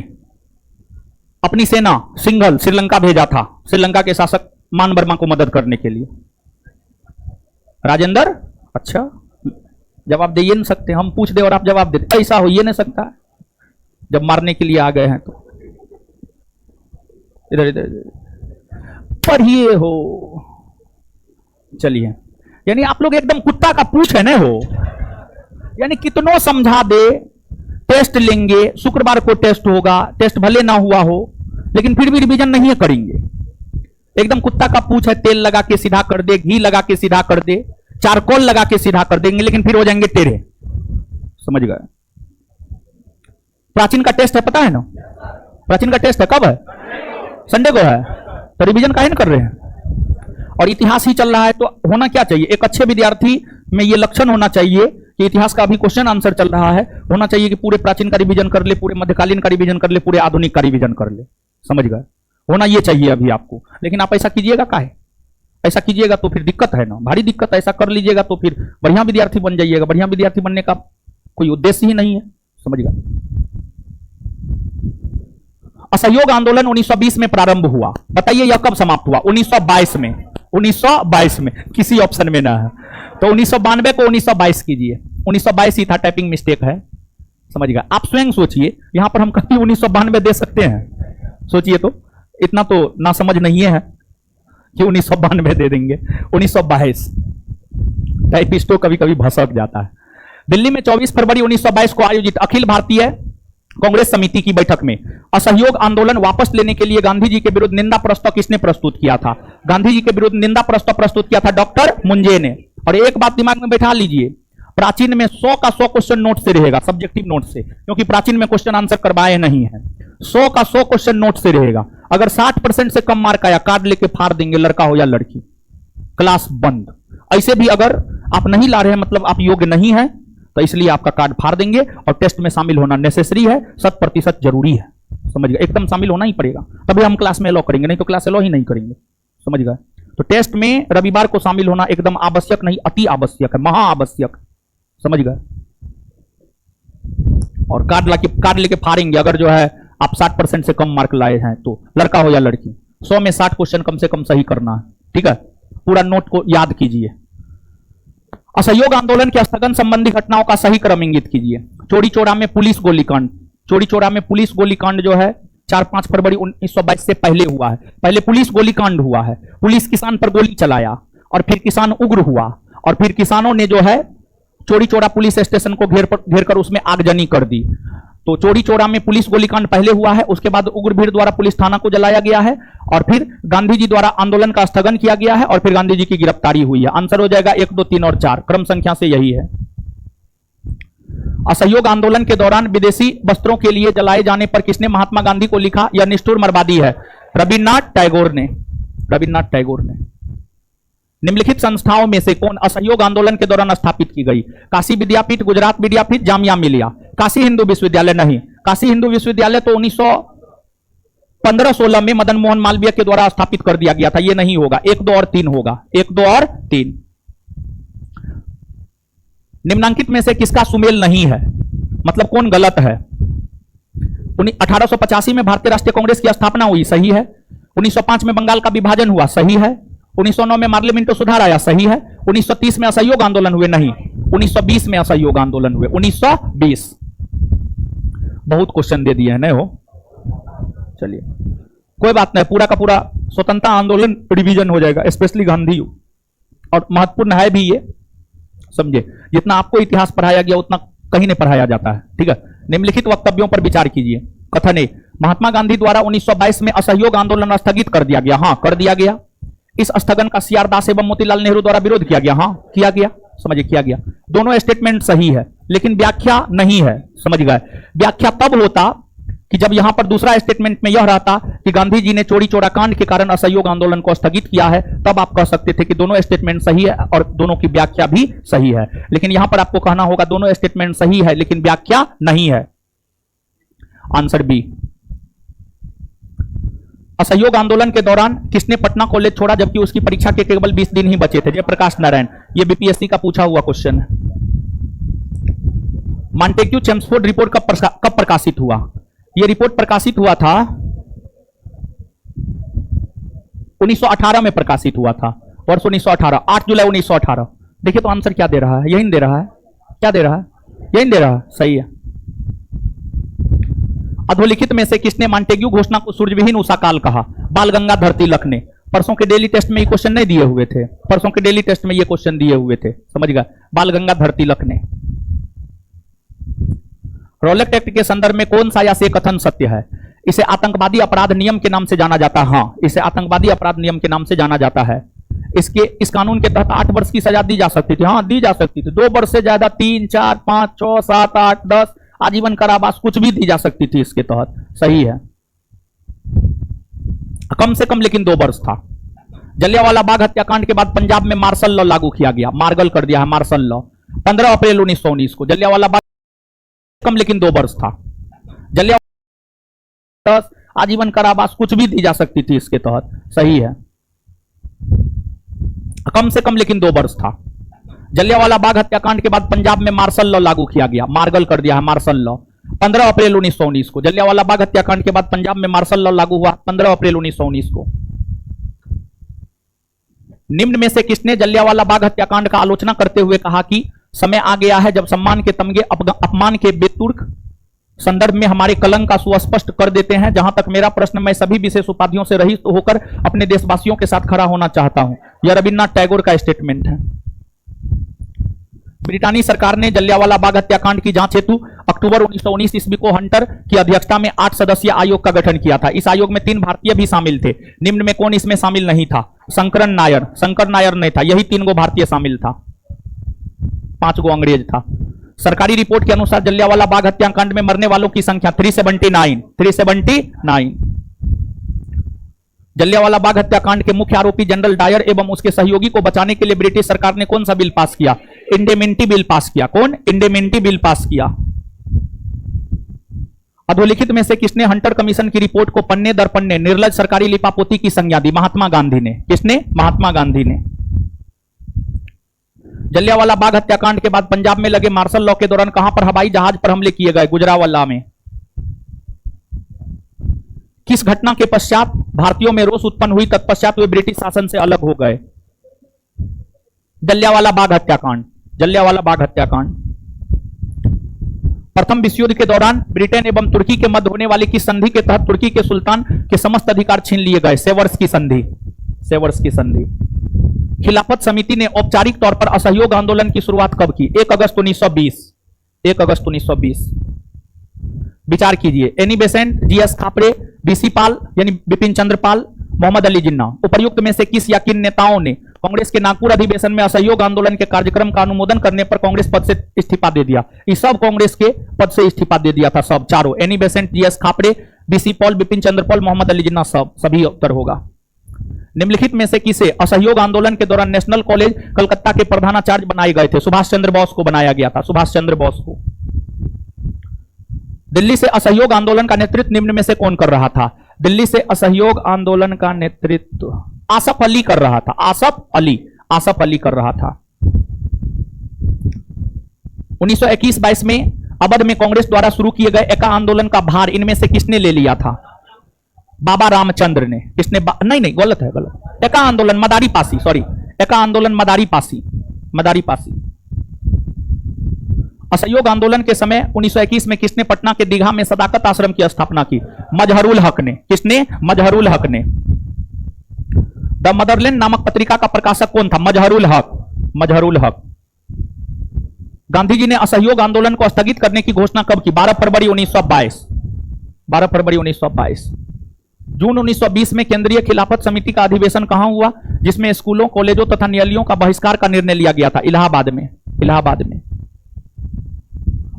अपनी सेना सिंघल श्रीलंका भेजा था, श्रीलंका के शासक मान वर्मा को मदद करने के लिए? राजेंद्र। अच्छा जवाब दे ये नहीं सकते, हम पूछ दे और आप जवाब दे, ऐसा हो ये नहीं सकता है जब मारने के लिए आ गए हैं तो। इधर इधर पढ़िए हो। चलिए, यानी आप लोग एकदम कुत्ता का पूछ है ना हो, यानी कितनों समझा दे, टेस्ट लेंगे, शुक्रवार को टेस्ट होगा, टेस्ट भले ना हुआ हो लेकिन फिर भी रिवीजन नहीं करेंगे। एकदम कुत्ता का पूछ है, तेल लगा के सीधा कर दे, घी लगा के सीधा कर दे, चारकोल लगा के सीधा कर देंगे, लेकिन फिर हो जाएंगे तेरे। समझ गए? प्राचीन का टेस्ट है, पता है ना? प्राचीन का टेस्ट है कब है? संडे को है। तो रिवीजन काहे नहीं कर रहे हैं? और इतिहास ही चल रहा है तो होना क्या चाहिए? एक अच्छे विद्यार्थी में ये लक्षण होना चाहिए कि इतिहास का अभी क्वेश्चन आंसर चल रहा है, होना चाहिए कि पूरे प्राचीन का रिवीजन कर ले, पूरे मध्यकालीन का रिवीजन कर ले, पूरे आधुनिक का रिवीजन कर ले। समझ गए? होना ये चाहिए अभी आपको। लेकिन आप ऐसा कीजिएगा काहे? ऐसा कीजिएगा तो फिर दिक्कत है ना, भारी दिक्कत। ऐसा कर लीजिएगा तो फिर बढ़िया विद्यार्थी बन जाइएगा। बढ़िया विद्यार्थी बनने का कोई उद्देश्य ही नहीं है। समझ गए? असहयोग आंदोलन 1920 में प्रारंभ हुआ, बताइए यह कब समाप्त हुआ? 1922 में। 1922 में, किसी ऑप्शन में ना है तो 1992 को 1922 कीजिए। 1922 ही था, टाइपिंग मिस्टेक है। समझ गए? आप स्वयं सोचिए, यहां पर हम कभी 1992 दे सकते हैं? सोचिए तो, इतना तो ना समझ नहीं है कि 1992 दे देंगे। 1922 टाइपिस्टो कभी कभी भसक जाता है। दिल्ली में 24 फरवरी 1922 को आयोजित अखिल भारतीय कांग्रेस समिति की बैठक में असहयोग आंदोलन वापस लेने के लिए गांधी जी के विरुद्ध निंदा प्रस्ताव किसने प्रस्तुत किया था? गांधी जी के विरुद्ध निंदा प्रस्ताव प्रस्तुत किया था डॉक्टर मुंजे ने। और एक बात दिमाग में बैठा लीजिए, प्राचीन में 100 का 100 क्वेश्चन नोट से रहेगा, सब्जेक्टिव नोट से, क्योंकि प्राचीन में क्वेश्चन आंसर करवाए नहीं है। 100 का 100 क्वेश्चन नोट से रहेगा। अगर 60% से कम मार्क आया, कार्ड लेके फाड़ देंगे, लड़का हो या लड़की, क्लास बंद। ऐसे भी अगर आप नहीं ला रहे हैं, मतलब आप योग्य नहीं है, तो इसलिए आपका कार्ड फाड़ देंगे। और टेस्ट में शामिल होना नेसेसरी है, 100% जरूरी है, समझ गए? एकदम शामिल होना ही पड़ेगा, तभी हम क्लास में अलाउ करेंगे, नहीं तो क्लास अलाउ ही नहीं करेंगे, समझ गए? तो टेस्ट में रविवार को शामिल होना एकदम आवश्यक नहीं, अति आवश्यक है, महा आवश्यक, समझ गए? और कार्ड लेके फाड़ेंगे अगर जो है आप 60% से कम मार्क लाए हैं, तो लड़का हो या लड़की, 100 में 60 क्वेश्चन कम से कम सही करना है, ठीक है? पूरा नोट को याद कीजिए। असहयोग आंदोलन के स्थगन संबंधी घटनाओं का सही क्रम इंगित कीजिए। चौड़ी चौरा में पुलिस गोलीकांड, चौड़ी चौरा में पुलिस गोलीकांड जो है 4-5 फरवरी 1922 से पहले हुआ है। पहले पुलिस गोलीकांड हुआ है, पुलिस किसान पर गोली चलाया और फिर किसान उग्र हुआ और फिर किसानों ने जो है चौड़ी चौरा पुलिस स्टेशन को घेर कर उसमें आगजनी कर दी। तो चौड़ी चौरा में पुलिस गोलीकांड पहले हुआ है, उसके बाद उग्र भीड़ द्वारा पुलिस थाना को जलाया गया है और फिर गांधी जी द्वारा आंदोलन का स्थगन किया गया है और फिर गांधी जी की गिरफ्तारी हुई है। आंसर हो जाएगा 1, 2, 3 और 4, क्रम संख्या से यही है। असहयोग आंदोलन के दौरान विदेशी वस्त्रों के लिए जलाए जाने पर किसने महात्मा गांधी को लिखा? यह निष्ठुर बर्बादी है, रविन्द्रनाथ टैगोर ने, रविन्द्रनाथ टैगोर ने। निम्नलिखित संस्थाओं में से कौन असहयोग आंदोलन के दौरान स्थापित की गई? काशी विद्यापीठ, गुजरात विद्यापीठ, जामिया मिलिया। काशी हिंदू विश्वविद्यालय नहीं, काशी हिंदू विश्वविद्यालय तो 1915-16 में मदन मोहन मालवीय के द्वारा स्थापित कर दिया गया था, यह नहीं होगा। 1, 2 और 3 होगा, 1, 2 और 3। निम्नांकित में से किसका सुमेल नहीं है, मतलब कौन गलत है? 1885 में भारतीय राष्ट्रीय कांग्रेस की स्थापना हुई, सही है। 1905 में बंगाल का विभाजन हुआ, सही है। 1909 में पार्लियामेंट सुधार आया, सही है। 1930 में असहयोग आंदोलन हुए, नहीं। 1920 में असहयोग आंदोलन हुए, 1920। बहुत क्वेश्चन दे दिए हैं, नहीं हो? चलिए कोई बात नहीं, पूरा का पूरा स्वतंत्रता आंदोलन रिवीजन हो जाएगा, स्पेशली गांधी। और महत्वपूर्ण है भी ये, समझे? जितना आपको इतिहास पढ़ाया गया उतना कहीं नहीं पढ़ाया जाता है, ठीक है? निम्नलिखित वक्तव्यों पर विचार कीजिए। कथन ए, महात्मा गांधी द्वारा 1922 में असहयोग आंदोलन स्थगित कर दिया गया। हाँ, कर दिया गया। इस स्थगन का सीआर दास एवं मोतीलाल नेहरू द्वारा विरोध किया गया। हाँ, किया गया, समझिए, किया गया। दोनों स्टेटमेंट सही है, लेकिन व्याख्या नहीं है, समझ गए? व्याख्या तब होता कि जब यहां पर दूसरा स्टेटमेंट में यह रहता कि गांधी जी ने चौड़ी चौरा कांड के कारण असहयोग आंदोलन को स्थगित किया है, तब आप कह सकते थे कि दोनों स्टेटमेंट सही है और दोनों की व्याख्या भी सही है। लेकिन यहां पर आपको कहना होगा दोनों स्टेटमेंट सही है लेकिन व्याख्या नहीं है। Answer B. असहयोग आंदोलन के दौरान किसने पटना कॉलेज छोड़ा जबकि उसकी परीक्षा के केवल 20 दिन ही बचे थे? जयप्रकाश नारायण। यह बीपीएससी का पूछा हुआ क्वेश्चन है। मॉन्टेग्यू चेम्सफोर्ड रिपोर्ट कब प्रकाशित हुआ? यह रिपोर्ट प्रकाशित हुआ था 1918 में प्रकाशित हुआ था, वर्ष 1918, 8 जुलाई 1918। देखिए तो आंसर क्या दे रहा है? यही दे रहा है, क्या दे रहा है? यही दे रहा है, सही है। अधोलिखित में से किसने मॉन्टेग्यू घोषणा को सूर्यविहीन उषा काल कहा? बाल गंगाधर तिलक ने। परसों के डेली टेस्ट में ये क्वेश्चन नहीं दिए हुए थे, परसों के डेली टेस्ट में ये क्वेश्चन दिए हुए थे, समझ गए? बाल गंगाधर तिलक ने। रॉलेट एक्ट के संदर्भ में कौन सा या से कथन सत्य है? इसे आतंकवादी अपराध नियम के नाम से जाना जाता है। हाँ, इसे आतंकवादी अपराध नियम के नाम से जाना जाता है। इस कानून के तहत 8 वर्ष की सजा दी जा सकती थी। हाँ, दी जा सकती थी। 2 वर्ष से ज्यादा 3, 4, 5, 6, 7, 8, 10 आजीवन कारावास कुछ भी दी जा सकती थी इसके तहत, सही है। कम से कम लेकिन 2 वर्ष था। जलियांवाला बाग हत्याकांड के बाद पंजाब में मार्शल लॉ लागू किया गया, मार्गल कर दिया है मार्शल लॉ 15 अप्रैल 1919 को। जलियांवाला बाग कम लेकिन 2 वर्ष था। जलियांवाला आजीवन कारावास कुछ भी दी जा सकती थी इसके तहत, सही है। कम से कम लेकिन 2 वर्ष था। जलियांवाला बाग हत्याकांड के बाद पंजाब में मार्शल लॉ लागू किया गया, मार्गल कर दिया है मार्शल लॉ 15 अप्रैल 1919 को। जलियांवाला बाग हत्याकांड के बाद पंजाब में मार्शल लॉ लागू हुआ 15 अप्रैल 1919 को। निम्न में से किसने जलियांवाला बाग हत्याकांड का आलोचना करते हुए कहा कि समय आ गया है जब सम्मान के तमगे अपमान के बेतुर्क संदर्भ में हमारे कलंक का सुस्पष्ट कर देते हैं? जहां तक मेरा प्रश्न, मैं सभी विशेष उपाधियों से रहित होकर अपने देशवासियों के साथ खड़ा होना चाहता हूं। यह रविन्द्रनाथ टैगोर का स्टेटमेंट है। ब्रिटानी सरकार ने जलियांवाला बाग हत्याकांड की जांच हेतु अक्टूबर 1919 ईस्वी को हंटर की अध्यक्षता में 8 सदस्यीय आयोग का गठन किया था। इस आयोग में 3 भारतीय भी शामिल थे। निम्न में कौन इसमें शामिल नहीं था? शंकर नायर नहीं था। यही 3 गो भारतीय शामिल था, 5 गो अंग्रेज था। सरकारी रिपोर्ट के अनुसार जलियांवाला बाग हत्याकांड में मरने वालों की संख्या 379। जलियांवाला बाग हत्याकांड के मुख्य आरोपी जनरल डायर एवं उसके सहयोगी को बचाने के लिए ब्रिटिश सरकार ने कौन सा बिल पास किया? इंडेमेनिटी बिल पास किया। कौन? इंडेमेनिटी बिल पास किया। अधोलिखित में से किसने हंटर कमीशन की रिपोर्ट को पन्ने दर पन्ने निर्लज सरकारी लिपापोती की संज्ञा दी? महात्मा गांधी ने। किसने? महात्मा गांधी ने। जलियांवाला बाग हत्याकांड के बाद पंजाब में लगे मार्शल लॉ के दौरान कहां पर हवाई जहाज पर हमले किए गए? गुजरांवाला में। किस घटना के पश्चात भारतीयों में रोष उत्पन्न हुई, तत्पश्चात वे ब्रिटिश शासन से अलग हो गए? जलियांवाला बाग हत्याकांड। जलियांवाला बाग हत्याकांड। प्रथम विश्व युद्ध के दौरान ब्रिटेन एवं तुर्की के मध्य होने वाली किस संधि के तहत तुर्की के सुल्तान के समस्त अधिकार छीन लिए गए? सेवर्स की संधि। सेवर्स की संधि। खिलाफत समिति ने औपचारिक तौर पर असहयोग आंदोलन की शुरुआत कब की? 1 अगस्त 1920। 1 अगस्त 1920। विचार कीजिए। Annie Besant, GS Khaparde, BC Pal यानी बिपिन चंद्र पाल, मोहम्मद अली जिन्ना। उपर्युक्त में से किस या किन नेताओं ने कांग्रेस के नागपुर अधिवेशन में असहयोग आंदोलन के कार्यक्रम का अनुमोदन करने पर कांग्रेस पद से इस्तीफा दे दिया? ये सब कांग्रेस के पद से इस्तीफा दे दिया था, सब चारों। Annie Besant, GS Khaparde, BC Pal, Bipin Chandra Pal, Mohammad Ali Jinnah, सभी उत्तर होगा। निम्नलिखित में से किसे असहयोग आंदोलन के दौरान नेशनल कॉलेज कलकत्ता के प्रधानाचार्य बनाए गए थे? सुभाष चंद्र बोस को बनाया गया था, सुभाष चंद्र बोस को। दिल्ली से असहयोग आंदोलन का नेतृत्व निम्न में से कौन कर रहा था? दिल्ली से असहयोग आंदोलन का नेतृत्व आसफ अली कर रहा था। आसफ अली कर रहा था। 1921-22 में अवध में कांग्रेस द्वारा शुरू किए गए एका आंदोलन का भार इनमें से किसने ले लिया था? बाबा रामचंद्र ने। किसने? नहीं, गलत है, गलत। एका आंदोलन मदारी पासी, सॉरी, एका आंदोलन मदारी पासी। असहयोग आंदोलन के समय 1921 में किसने पटना के दीघा में सदाकत आश्रम की स्थापना की? मजहरुल हक ने। किसने? मजहरुल हक ने। द मदरलैंड नामक पत्रिका का प्रकाशक कौन था? मजहरुल हक। गांधी जी ने असहयोग आंदोलन को स्थगित करने की घोषणा कब की? 12 फरवरी 1922। जून 1920 में केंद्रीय खिलाफत समिति का अधिवेशन कहां हुआ, जिसमें स्कूलों, कॉलेजों तथा न्यायालयों का बहिष्कार का निर्णय लिया गया था? इलाहाबाद में।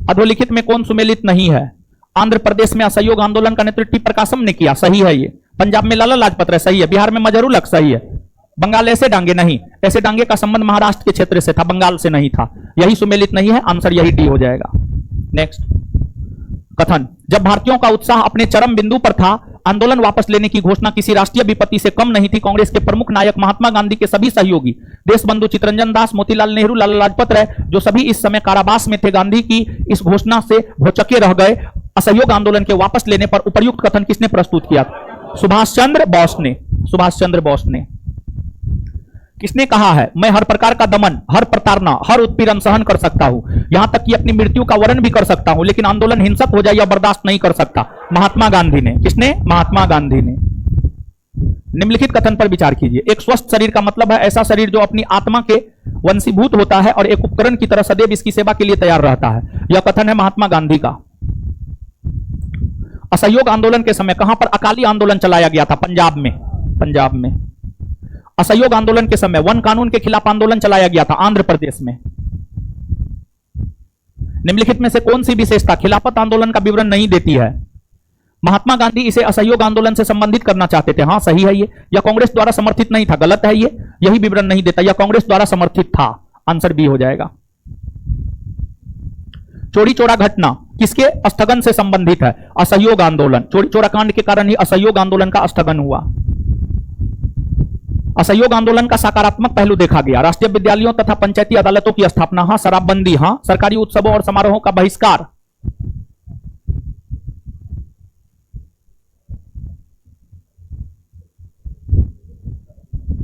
अधोलिखित में कौन सुमेलित नहीं है? आंध्र प्रदेश में असहयोग आंदोलन का नेतृत्व प्रकाशम ने किया, सही है ये। पंजाब में लाला लाजपत राय, सही है। बिहार में मजहरुल हक, सही है। बंगाल ऐसे डांगे, नहीं, ऐसे डांगे का संबंध महाराष्ट्र के क्षेत्र से था, बंगाल से नहीं था। यही सुमेलित नहीं है, आंसर यही डी हो जाएगा। नेक्स्ट कथन। जब भारतीयों का उत्साह अपने चरम बिंदु पर था, आंदोलन वापस लेने की घोषणा किसी राष्ट्रीय विपत्ति से कम नहीं थी। कांग्रेस के प्रमुख नायक महात्मा गांधी के सभी सहयोगी देशबंधु चित्तरंजन दास, मोतीलाल नेहरू, लाला लाजपत राय, जो सभी इस समय कारावास में थे, गांधी की इस घोषणा से भौचक्के रह गए। असहयोग आंदोलन के वापस लेने पर उपर्युक्त कथन किसने प्रस्तुत किया? सुभाष चंद्र बोस ने। किसने कहा है, मैं हर प्रकार का दमन, हर प्रताड़ना, हर उत्पीड़न सहन कर सकता हूं, यहां तक कि अपनी मृत्यु का वर्ण भी कर सकता हूं, लेकिन आंदोलन हिंसक हो जाए या बर्दाश्त नहीं कर सकता? महात्मा गांधी ने। किसने? महात्मा गांधी ने। निम्नलिखित कथन पर विचार कीजिए। एक स्वस्थ शरीर का मतलब है ऐसा शरीर जो अपनी आत्मा के वंशीभूत होता है और एक उपकरण की तरह सदैव इसकी सेवा के लिए तैयार रहता है। यह कथन है महात्मा गांधी का। असहयोग आंदोलन के समय कहां पर अकाली आंदोलन चलाया गया था? पंजाब में। असहयोग आंदोलन के समय वन कानून के खिलाफ आंदोलन चलाया गया था? आंध्र प्रदेश में। निम्नलिखित में से कौन सी विशेषता खिलाफत आंदोलन का विवरण नहीं देती है? महात्मा गांधी इसे असहयोग आंदोलन से संबंधित करना चाहते थे, हां सही है ये। या कांग्रेस द्वारा समर्थित नहीं था, गलत है ये, यही विवरण नहीं देता। या कांग्रेस द्वारा समर्थित था, आंसर बी हो जाएगा। चौरी चौरा घटना किसके स्थगन से संबंधित है? असहयोग आंदोलन। चौरी चौरा कांड के कारण ही असहयोग आंदोलन का स्थगन हुआ। असहयोग आंदोलन का सकारात्मक पहलू देखा गया। राष्ट्रीय विद्यालयों तथा पंचायती अदालतों की स्थापना, हां। शराबबंदी, हां। सरकारी उत्सवों और समारोहों का बहिष्कार,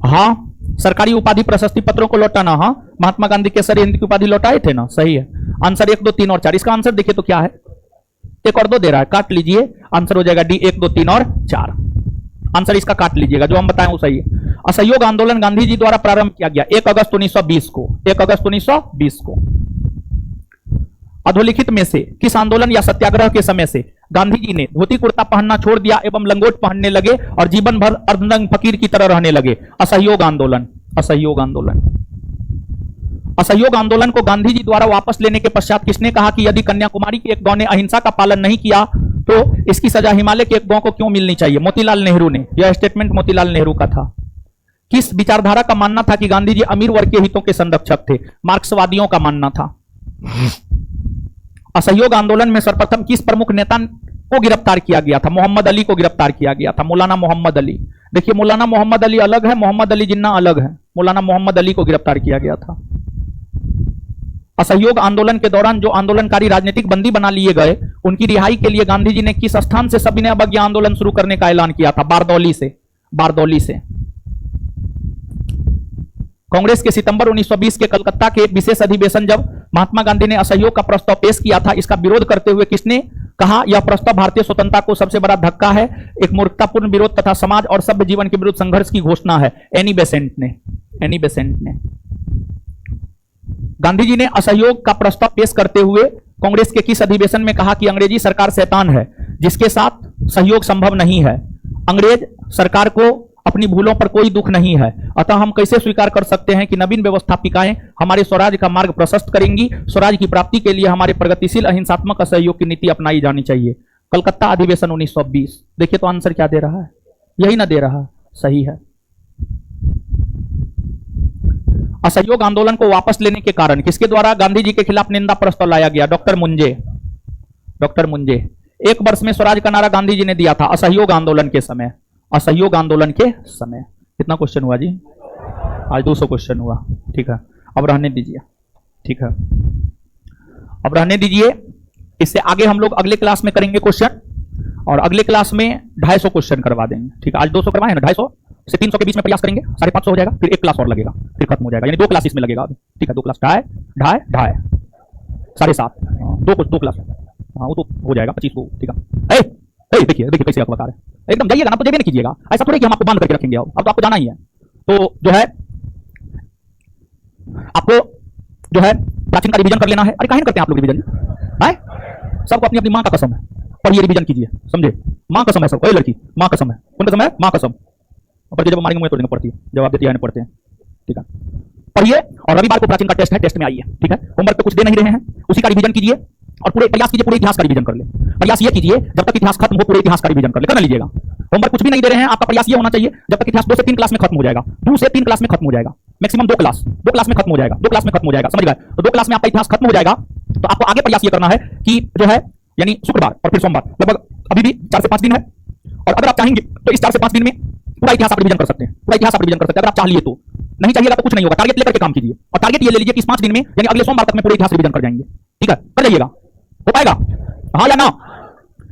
हां। सरकारी उपाधि प्रशस्ति पत्रों को लौटाना, हां। महात्मा गांधी केसरी हिंद की उपाधि लौटाए थे ना, सही है। आंसर 1, 2, 3 और 4। इसका आंसर देखिए तो क्या है? 1 और 2 दे रहा है, काट लीजिए। आंसर हो जाएगा डी, 1, 2, 3 और 4। आंसर इसका काट लीजिएगा, जो हम बताएं वो सही है। असहयोग आंदोलन गांधी जी द्वारा प्रारंभ किया गया 1 अगस्त 1920 को। 1 अगस्त 1920 को। अधोलिखित में से किस आंदोलन या सत्याग्रह के समय से गांधी जी ने धोती कुर्ता पहनना छोड़ दिया एवं लंगोट पहनने लगे और जीवन भर अर्धनग्न फकीर की तरह रहने लगे? असहयोग आंदोलन। असहयोग आंदोलन। असहयोग आंदोलन को गांधी जी द्वारा वापस लेने के पश्चात किसने कहा कि यदि कन्याकुमारी के एक गांव ने अहिंसा का पालन नहीं किया तो इसकी सजा हिमालय के एक गांव को क्यों मिलनी चाहिए? मोतीलाल नेहरू ने। यह स्टेटमेंट मोतीलाल नेहरू का था। किस विचारधारा का मानना था कि गांधी जी अमीर वर्ग के हितों के संरक्षक थे? मार्क्सवादियों का मानना था। असहयोग आंदोलन में सर्वप्रथम किस प्रमुख नेता को गिरफ्तार किया गया था? मोहम्मद अली को गिरफ्तार किया गया था। मौलाना मोहम्मद अली। देखिए, मौलाना मोहम्मद अली अलग है, मोहम्मद अली जिन्ना अलग है। मौलाना मोहम्मद अली को गिरफ्तार किया गया था। असहयोग आंदोलन के दौरान जो आंदोलनकारी राजनीतिक बंदी बना लिए गए उनकी रिहाई के लिए गांधी जी ने किस स्थान से सविनय अवज्ञा आंदोलन शुरू करने का ऐलान किया था? बारदौली से। बारदौली से। कांग्रेस के सितंबर 1920 के कलकत्ता के एक विशेष अधिवेशन जब महात्मा गांधी ने असहयोग का प्रस्ताव पेश किया था, इसका विरोध करते हुए किसने कहा यह प्रस्ताव भारतीय स्वतंत्रता को सबसे बड़ा धक्का है, एक मूर्खतापूर्ण विरोध तथा समाज और सभ्य जीवन के विरुद्ध संघर्ष की घोषणा है? एनी बेसेंट ने। एनी बेसेंट ने। गांधी जी ने असहयोग का प्रस्ताव पेश करते हुए कांग्रेस के किस अधिवेशन में कहा कि अंग्रेजी सरकार शैतान है जिसके साथ सहयोग संभव नहीं है? अंग्रेज सरकार को अपनी भूलों पर कोई दुख नहीं है, अतः हम कैसे स्वीकार कर सकते हैं कि नवीन व्यवस्थापिकाएं हमारे स्वराज का मार्ग प्रशस्त करेंगी? स्वराज की प्राप्ति के लिए हमारे प्रगतिशील अहिंसात्मक असहयोग की नीति अपनाई जानी चाहिए। कलकत्ता अधिवेशन 1920। देखिए तो आंसर क्या दे रहा है? यही ना दे रहा। सही है। असहयोग आंदोलन को वापस लेने के कारण किसके द्वारा गांधी जी के खिलाफ निंदा प्रस्ताव लाया गया? डॉक्टर मुंजे। डॉक्टर मुंजे। एक वर्ष में स्वराज का नारा गांधी जी ने दिया था असहयोग आंदोलन के समय। असहयोग आंदोलन के समय। कितना क्वेश्चन हुआ जी? आज 200 क्वेश्चन हुआ। ठीक है, अब रहने दीजिए। ठीक है, अब रहने दीजिए। इससे आगे हम लोग अगले क्लास में करेंगे क्वेश्चन, और अगले क्लास में 250 क्वेश्चन करवा देंगे। ठीक है, आज 200 करवाए ना, 250 से 300 के बीच में प्रयास करेंगे, 550 हो जाएगा, फिर एक क्लास और लगेगा, फिर खत्म हो जाएगा। यानी 2 क्लास इसमें लगेगा अभी। ठीक है, 2 क्लास, ढाई ढाई ढाई 7.5 2 क्लास। हाँ, वो तो हो जाएगा 25 को। ठीक है, देखिए देखिए कैसे बता रहे हैं। एकदम जाइएगा ना, तो जगह नहीं कीजिएगा। ऐसा थोड़ी कि हम आपको बंद करके रखेंगे। अब तो आपको जाना ही है। तो जो है आपको जो है प्राचीन का रिवीजन कर लेना है। अरे काहे करते हैं आप लोग रिवीजन? है सबको अपनी अपनी माँ का कसम है, पढ़िए, रिवीजन कीजिए, समझे? माँ कसम है सब। लड़की माँ कसम है। कौन कसम है? माँ कसम। पर जब हमारी मुंह तोड़ने पड़ती है, जवाब देती है पढ़ते हैं। ठीक है, पढ़िए, और रविवार को प्राचीन का टेस्ट है, टेस्ट में आइए। ठीक है, होमवर्क पे कुछ दे नहीं रहे हैं, उसी का रिवीजन कीजिए और पूरे प्रयास कीजिए, पूरे इतिहास का रिवीजन कर ले। प्रयास ये कीजिए जब तक इतिहास खत्म हो पूरे इतिहास का रिवीजन कर ले। कर लीजिएगा। होमवर्क कुछ भी नहीं दे रहे हैं, आपका प्रयास ये होना चाहिए जब तक इतिहास 2 से 3 क्लास में खत्म हो जाएगा। 2 से 3 क्लास में खत्म हो जाएगा, मैक्सिमम 2 क्लास में खत्म हो जाएगा। 2 क्लास में खत्म हो जाएगा, समझ गए? तो 2 क्लास में आपका इतिहास खत्म हो जाएगा। तो आपको आगे प्रयास ये करना है कि जो है यानी शुक्रवार और फिर सोमवार, लगभग अभी भी 4 से 5 दिन है, और अगर आप चाहेंगे तो इस 4 से 5 दिन में पूरा इतिहास आप रिवीजन कर सकते हैं। पूरा इतिहास आप रिवीजन कर सकते हैं अगर आप चाह लिए तो। नहीं चाहिएगा तो कुछ नहीं होगा। टारगेट लेकर के काम कीजिए, और टारगेट ये ले लीजिए कि इस 5 दिन में यानी अगले सोमवार तक में पूरे इतिहास रिवीजन कर जाएंगे। ठीक है, कर जाइएगा। हो पाएगा? हाँ या ना?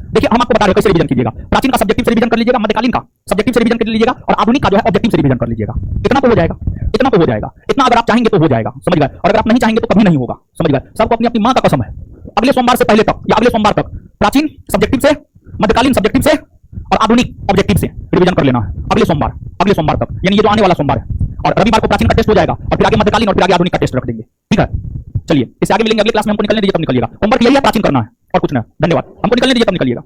देखिए, हम आपको बता रहे हैं कैसे रिवीजन कीजिएगा। प्राचीन का सब्जेक्टिव से रिवीजन कर लीजिएगा, मध्यकालीन का सब्जेक्टिव से रिवीजन कर लीजिएगा, और आधुनिक का जो है ऑब्जेक्टिव से रिवीजन कर लीजिएगा। इतना तो हो जाएगा, इतना तो हो जाएगा। इतना अगर आप चाहेंगे तो हो जाएगा, समझ गए? और अगर आप नहीं चाहेंगे तो कभी नहीं होगा, समझ गए? सबको अपनी अपनी माँ का कसम है। अगले सोमवार से पहले तक या अगले सोमवार तक प्राचीन सब्जेक्टिव से, मध्यकालीन सब्जेक्टिव से और आधुनिक ऑब्जेक्टिव से रिवीजन कर लेना है अगले सोमवार तक, यानी ये जो आने वाला सोमवार है। और रविवार को प्राचीन का टेस्ट हो जाएगा, और फिर आगे मध्यकालीन और फिर आगे आधुनिक का टेस्ट रख देंगे। ठीक है, चलिए इससे आगे मिलेंगे अगले क्लास में। हमको निकलने दीजिए, तब निकलिएगा। होमवर्क यही है, प्राचीन करना है और कुछ नहीं। धन्यवाद। हमको निकलने दीजिए, तब निकलिएगा।